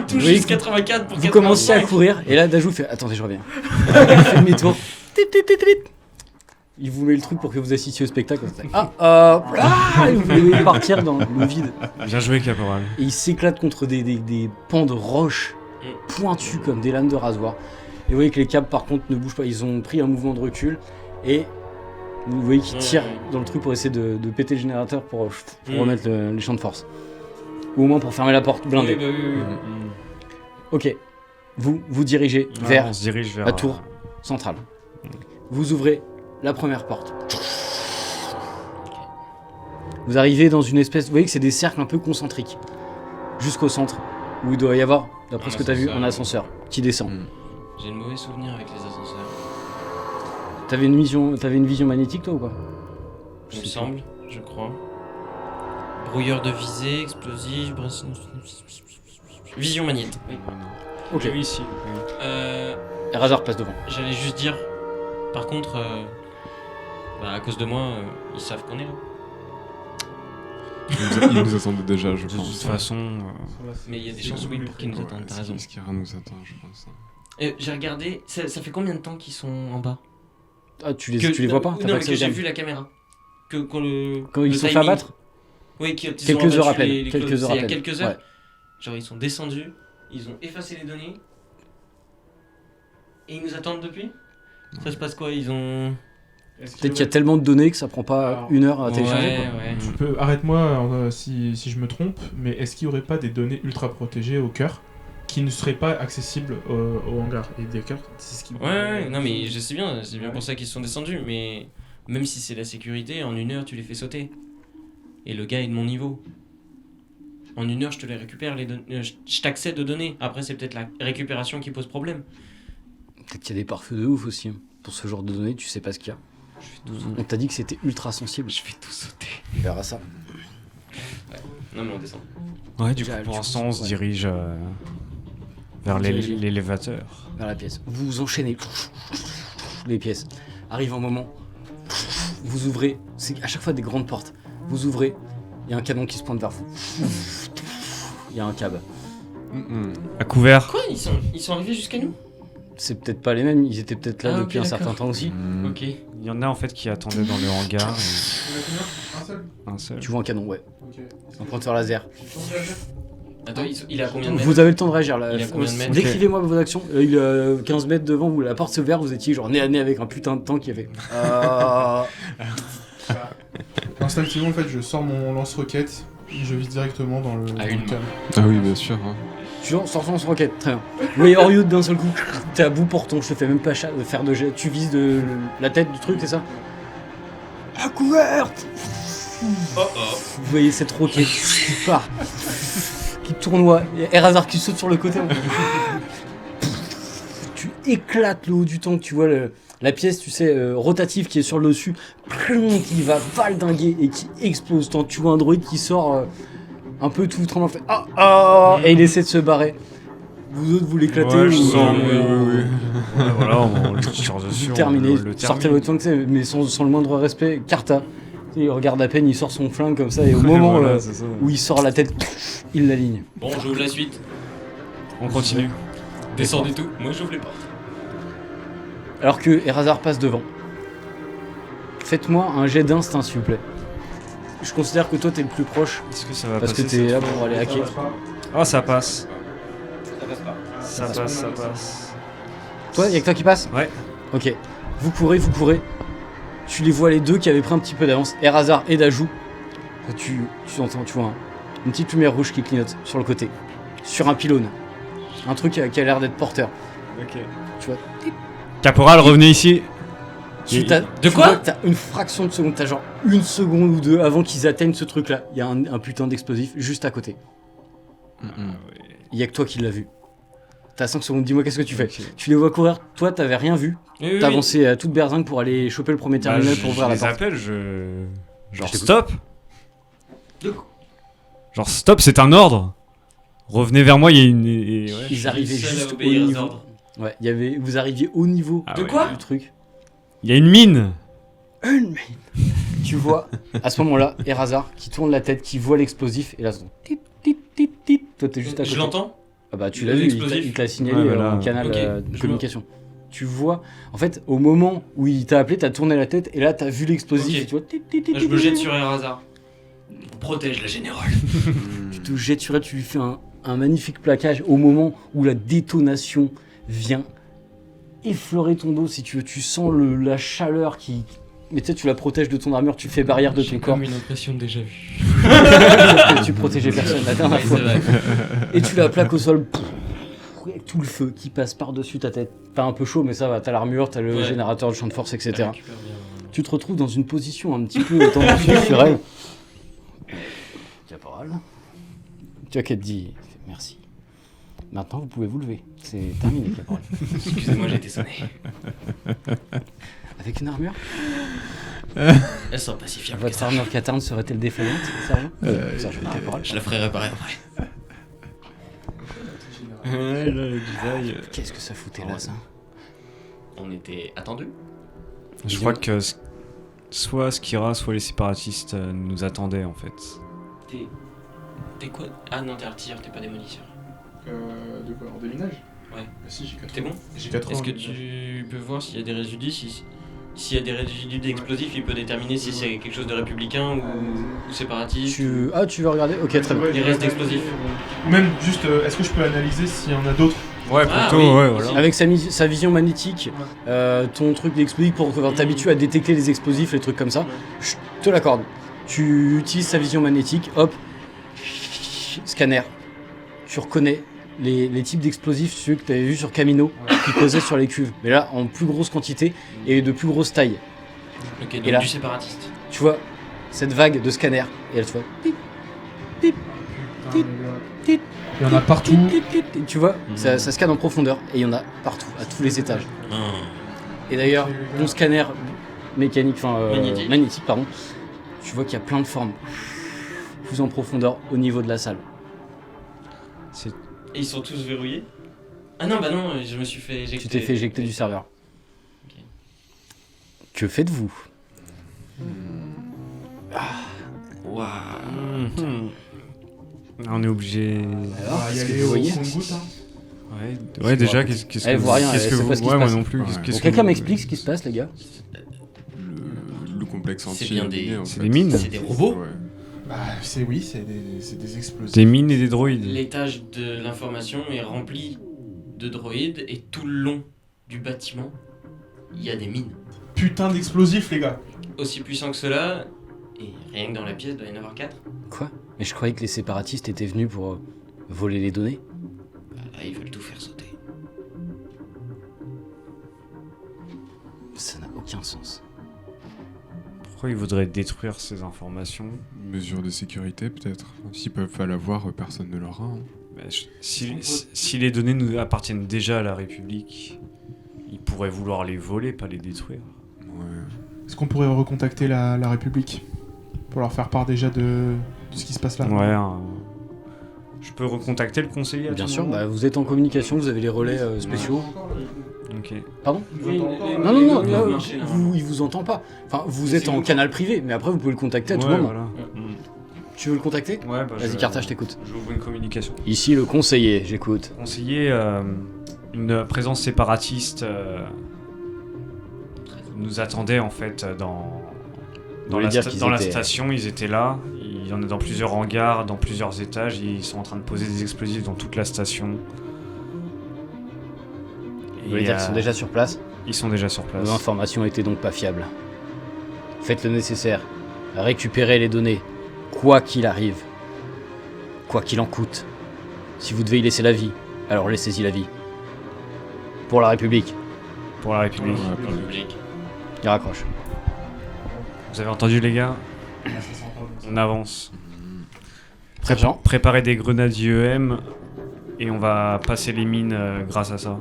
tout Oui, juste 84 pour Vous commencez à 85. courir et là, Dajou fait attendez, je reviens. Il fait demi-tour. Tit, tit, tit, tit. Il vous met le truc pour que vous assistiez au spectacle. Et vous voulez partir dans le vide. Bien joué, caporal. Et il s'éclate contre des pans de roches pointus comme des lames de rasoir. Et vous voyez que les câbles par contre ne bougent pas. Ils ont pris un mouvement de recul et vous voyez qu'ils tirent dans le truc pour essayer de péter le générateur pour remettre les champs de force. Ou au moins pour fermer la porte blindée. Oui. Ok, vous dirigez vers On se dirige vers la tour centrale. Vous ouvrez la première porte. Vous arrivez dans une espèce... Vous voyez que c'est des cercles un peu concentriques. Jusqu'au centre, où il doit y avoir, d'après ce que tu as vu, un ascenseur qui descend. J'ai de mauvais souvenirs avec les ascenseurs. T'avais une vision magnétique toi ou pas? Il me semble, je crois. Brouilleur de visée, explosif, vision magnétique. Oui. Ok. Oui, ici. Razar passe devant. J'allais juste dire, par contre, à cause de moi, ils savent qu'on est là. Ils nous attendaient déjà, je De toute pense. façon, Mais il y a des chances, oui, pour qu'ils nous attendent, t'as raison. Skira nous attend, je pense. J'ai regardé, ça fait combien de temps qu'ils sont en bas? Ah, tu les vois pas? T'as Non, pas mais accès que aux j'ai gammes. vu la caméra. Quand Ils se sont fait abattre? Oui, qu'ils ont Quelques heures à abattu peine. les Quelques clones. heures à C'est il y a peine. quelques heures. Ouais. Genre, ils sont descendus, ils ont effacé les données. Et ils nous attendent depuis? Ça se passe quoi? Ils ont. Peut-être qu'il y a tellement de données que ça prend pas Alors, une heure à télécharger. quoi. Ouais. Arrête-moi si je me trompe, mais est-ce qu'il n'y aurait pas des données ultra protégées au cœur qui ne seraient pas accessibles au hangar? Et des cœurs, c'est ce qui... Ouais, non mais je sais bien, c'est bien pour ça qu'ils sont descendus, mais même si c'est la sécurité, en une heure tu les fais sauter. Et le gars est de mon niveau. En une heure je te les récupère, je t'accède de données. Après c'est peut-être la récupération qui pose problème. Peut-être qu'il y a des pare-feux de ouf aussi. Pour ce genre de données, tu sais pas ce qu'il y a. On t'a dit que c'était ultra sensible. Je vais tout sauter. On verra ça. Non mais on descend. ouais, du coup, Déjà, pour tu l'instant, penses, on se ouais. dirige vers Vous dirigez. l'élévateur. Vers la pièce. Vous enchaînez les pièces. Arrive un moment, vous ouvrez, c'est à chaque fois des grandes portes. Vous ouvrez, il y a un canon qui se pointe vers vous. Il y a un cab. À couvert. Quoi, ils sont arrivés jusqu'à nous? C'est peut-être pas les mêmes, ils étaient peut-être là Ah, depuis ok, un certain d'accord. temps aussi. Ok. Il y en a en fait qui attendaient dans le hangar. Un seul. Un seul. Tu vois un canon, ouais. Ok. Un pointeur laser. Attends, il est à combien de mètres? Vous avez le temps de réagir là. Il a combien de mètres? Décrivez-moi vos actions. Il est à 15 mètres devant vous, la porte s'est ouverte, vous étiez genre nez à nez avec un putain de tank qui avait. Instinctivement, en fait, je sors mon lance-roquette, je vise directement dans le une canon. Ah oui, bien sûr. Hein. Tu sors ton roquette, très bien. Vous voyez Oriot d'un seul coup, t'es à bout portant, je te fais même pas faire de jet. Tu vises la tête du truc, c'est ça? À couvert. Vous voyez cette roquette qui part, qui tournoie, et Razar qui saute sur le côté. Tu éclates le haut du tank, tu vois la pièce, tu sais, rotative qui est sur le dessus, qui va valdinguer et qui explose. Tu vois un droïde qui sort un peu tout tremblant, fait et il essaie de se barrer. Vous autres, vous l'éclatez. Ouais, je ou- sens, oui. Ouais, voilà, on le tire dessus. Vous on terminez, le sortez termine. votre flingue, tu sais, mais sans le moindre respect. Carta, tu sais, il regarde à peine, il sort son flingue comme ça, et au moment Voilà, c'est ça. où il sort la tête, il l'aligne. Bon, j'ouvre la suite. On continue. Descendez tout. Moi j'ouvre les portes. Alors que Erazar passe devant. Faites-moi un jet d'instinct, s'il vous plaît. Je considère que toi, t'es le plus proche, Est-ce que ça va parce que passer t'es cette là fois pour aller hacker. Ah, ça passe. Ça Ça passe passe. Toi, y'a que toi qui passe? Ouais. Ok. Vous courez. Tu les vois les deux qui avaient pris un petit peu d'avance, Erazar et Dajou. Tu entends, tu vois, une petite lumière rouge qui clignote sur le côté, sur un pylône. Un truc qui a l'air d'être porteur. Ok. Tu vois. Caporal, revenez ici. De quoi? T'as une fraction de seconde, t'as genre une seconde ou deux avant qu'ils atteignent ce truc-là. Il y a un putain d'explosif juste à côté. Il y a que toi qui l'as vu. T'as 5 secondes, dis-moi qu'est-ce que tu fais? Tu les vois courir, toi t'avais rien vu. Oui, T'as avancé à toute berzingue pour aller choper le premier terminal pour ouvrir la les porte. appelle, genre Je t'écoute. stop. De quoi? Genre stop, c'est un ordre. Revenez vers moi, il y a une. Ouais. Ils arrivaient seul à juste au obéir aux niveau. ordres. Ouais, vous arriviez au niveau Ah De ouais. quoi? du truc. Il y a une mine. Tu vois, à ce moment-là, Erazar qui tourne la tête, qui voit l'explosif, et là, c'est tit, tit, tit, tit. Toi, t'es juste à côté. Je l'entends? Ah bah, tu l'as vu, L'explosif. il te l'a signalé Ouais, voilà. en canal Ok, de je communication. tu vois, en fait, au moment où il t'a appelé, t'as tourné la tête et là t'as vu l'explosif. Ok. Et tu vois, Moi, je me jette sur Erazar. Protège la générale. tu te jettes sur elle, tu lui fais un magnifique plaquage au moment où la détonation vient effleurer ton dos, si tu veux. Tu sens la chaleur qui. Mais tu sais, tu la protèges de ton armure, tu fais barrière de ton J'ai corps. comme une impression de déjà vu. Tu protégeais personne la dernière Ouais, fois. c'est vrai. Et tu la plaques au sol. Avec tout le feu qui passe par-dessus ta tête. T'as un peu chaud, mais ça va, t'as l'armure, t'as le Ouais. générateur, le champ de force, etc. Elle récupère bien. Tu te retrouves dans une position un petit peu tendue sur elle. Caporal. Tu vois qu'elle te dit merci. Maintenant, vous pouvez vous lever. C'est terminé, Caporal. Excusez-moi, j'ai été sonné. Avec une armure, Elle sent pacifiable. votre armure Katarn serait-elle défaillante, sergent Sergent Caporal. Je la ferai réparer après. Ouais, là, le design. Qu'est-ce que ça foutait là, ça? On était attendus. Je crois que soit Skira, soit les séparatistes nous attendaient en fait. T'es quoi? Ah non, t'es artilleur, t'es pas démolisseur. De quoi? En déminage? Ouais. Bah si, j'ai 4 T'es bon? J'ai 4 ans. Est-ce que en déminage. tu peux voir s'il y a des résidus? S'il y a des résidus d'explosifs, il peut déterminer si c'est quelque chose de républicain ou séparatiste. Tu veux regarder? Ok, très bien. Ouais, Les restes d'explosifs. Ou même juste, est-ce que je peux analyser s'il y en a d'autres? Ouais, Ah, plutôt, oui. ouais, voilà. Avec sa vision magnétique, ton truc d'explosif pour t'habituer à détecter les explosifs, les trucs comme ça, je te l'accorde. Tu utilises sa vision magnétique, hop, scanner. Tu reconnais les types d'explosifs, ceux que tu avais vus sur Camino, qui posaient sur les cuves. Mais là, en plus grosse quantité et de plus grosse taille. Ok, donc Et là du séparatiste. Tu vois cette vague de scanner. Et là, tu vois. Pip, pip, Il y en a partout. pip, pip, pip. Tu vois, ça scanne en profondeur. Et il y en a partout, à tous les étages. Ah. Et d'ailleurs, ton scanner mécanique, Magnétique. pardon, tu vois qu'il y a plein de formes plus en profondeur au niveau de la salle. Et ils sont tous verrouillés? Ah non, bah non, je me suis fait éjecter. Tu t'es fait éjecter du serveur. Ok. Que faites-vous? Waouh. On est obligé. Alors, On va y qu'est-ce que aller vous au voyez? compte-goutte. Ouais, déjà, qu'est-ce Elle que voit rien, qu'est-ce elle que sait vous- pas ce qui se ouais, moi passe. non plus. Ouais. Qu'est-ce Bon, que quelqu'un vous- m'explique ce qui se passe, les gars? Le complexe C'est entier. bien est des- miné, en c'est fait. des mines. C'est des robots? Ouais. Bah, c'est des explosifs. Des mines et des droïdes. L'étage de l'information est rempli de droïdes et tout le long du bâtiment, il y a des mines. Putain d'explosifs, les gars. Aussi puissants que cela, et rien que dans la pièce, il doit y en avoir 4. Quoi? Mais je croyais que les séparatistes étaient venus pour voler les données. Bah, là, ils veulent tout faire sauter. Ça n'a aucun sens. Pourquoi ils voudraient détruire ces informations? Mesure de sécurité, peut-être. S'ils peuvent pas l'avoir, personne ne l'aura. Hein. Bah, si les données nous appartiennent déjà à la République, ils pourraient vouloir les voler, pas les détruire. Ouais. Est-ce qu'on pourrait recontacter la République pour leur faire part déjà de ce qui se passe là? Ouais. Je peux recontacter le conseiller à Bien tout sûr, moment bah, vous êtes en communication, vous avez les relais spéciaux. Ok. Pardon? Oui, Non, non, non, il là, marche, là. il vous entend pas. Enfin, vous C'est êtes en bon. canal privé, mais après vous pouvez le contacter à tout Ouais, moment. voilà. Tu veux le contacter? Ouais, bah, Vas-y, Carta, je t'écoute. J'ouvre une communication. Ici le conseiller, j'écoute. Conseiller, une présence séparatiste nous attendait en fait dans voulez dire qu'ils la étaient- station. Ils étaient là. Il y en a dans plusieurs hangars, dans plusieurs étages. Ils sont en train de poser des explosifs dans toute la station. Vous voulez dire qu'ils sont déjà sur place? Ils sont déjà sur place. Vos informations étaient donc pas fiables. Faites le nécessaire. Récupérez les données. Quoi qu'il arrive. Quoi qu'il en coûte. Si vous devez y laisser la vie, alors laissez-y la vie. Pour la République. Pour la République. Ouais, Dans le public. Il raccroche. Vous avez entendu les gars? On avance. Sergent, Préparez des grenades IEM et on va passer les mines grâce à ça.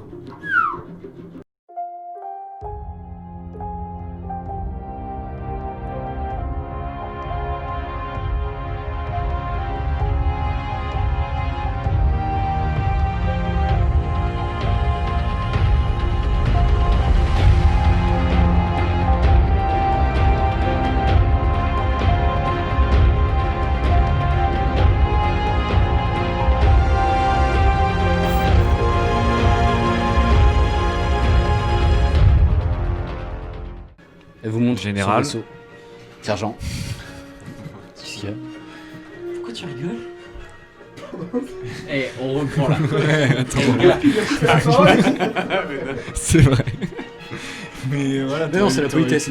général. Sur le vaisseau. Sergent. Qu'est-ce qu'il y a? Pourquoi tu rigoles? Eh, on reprend là. C'est vrai. Mais voilà. Mais non, c'est la politesse.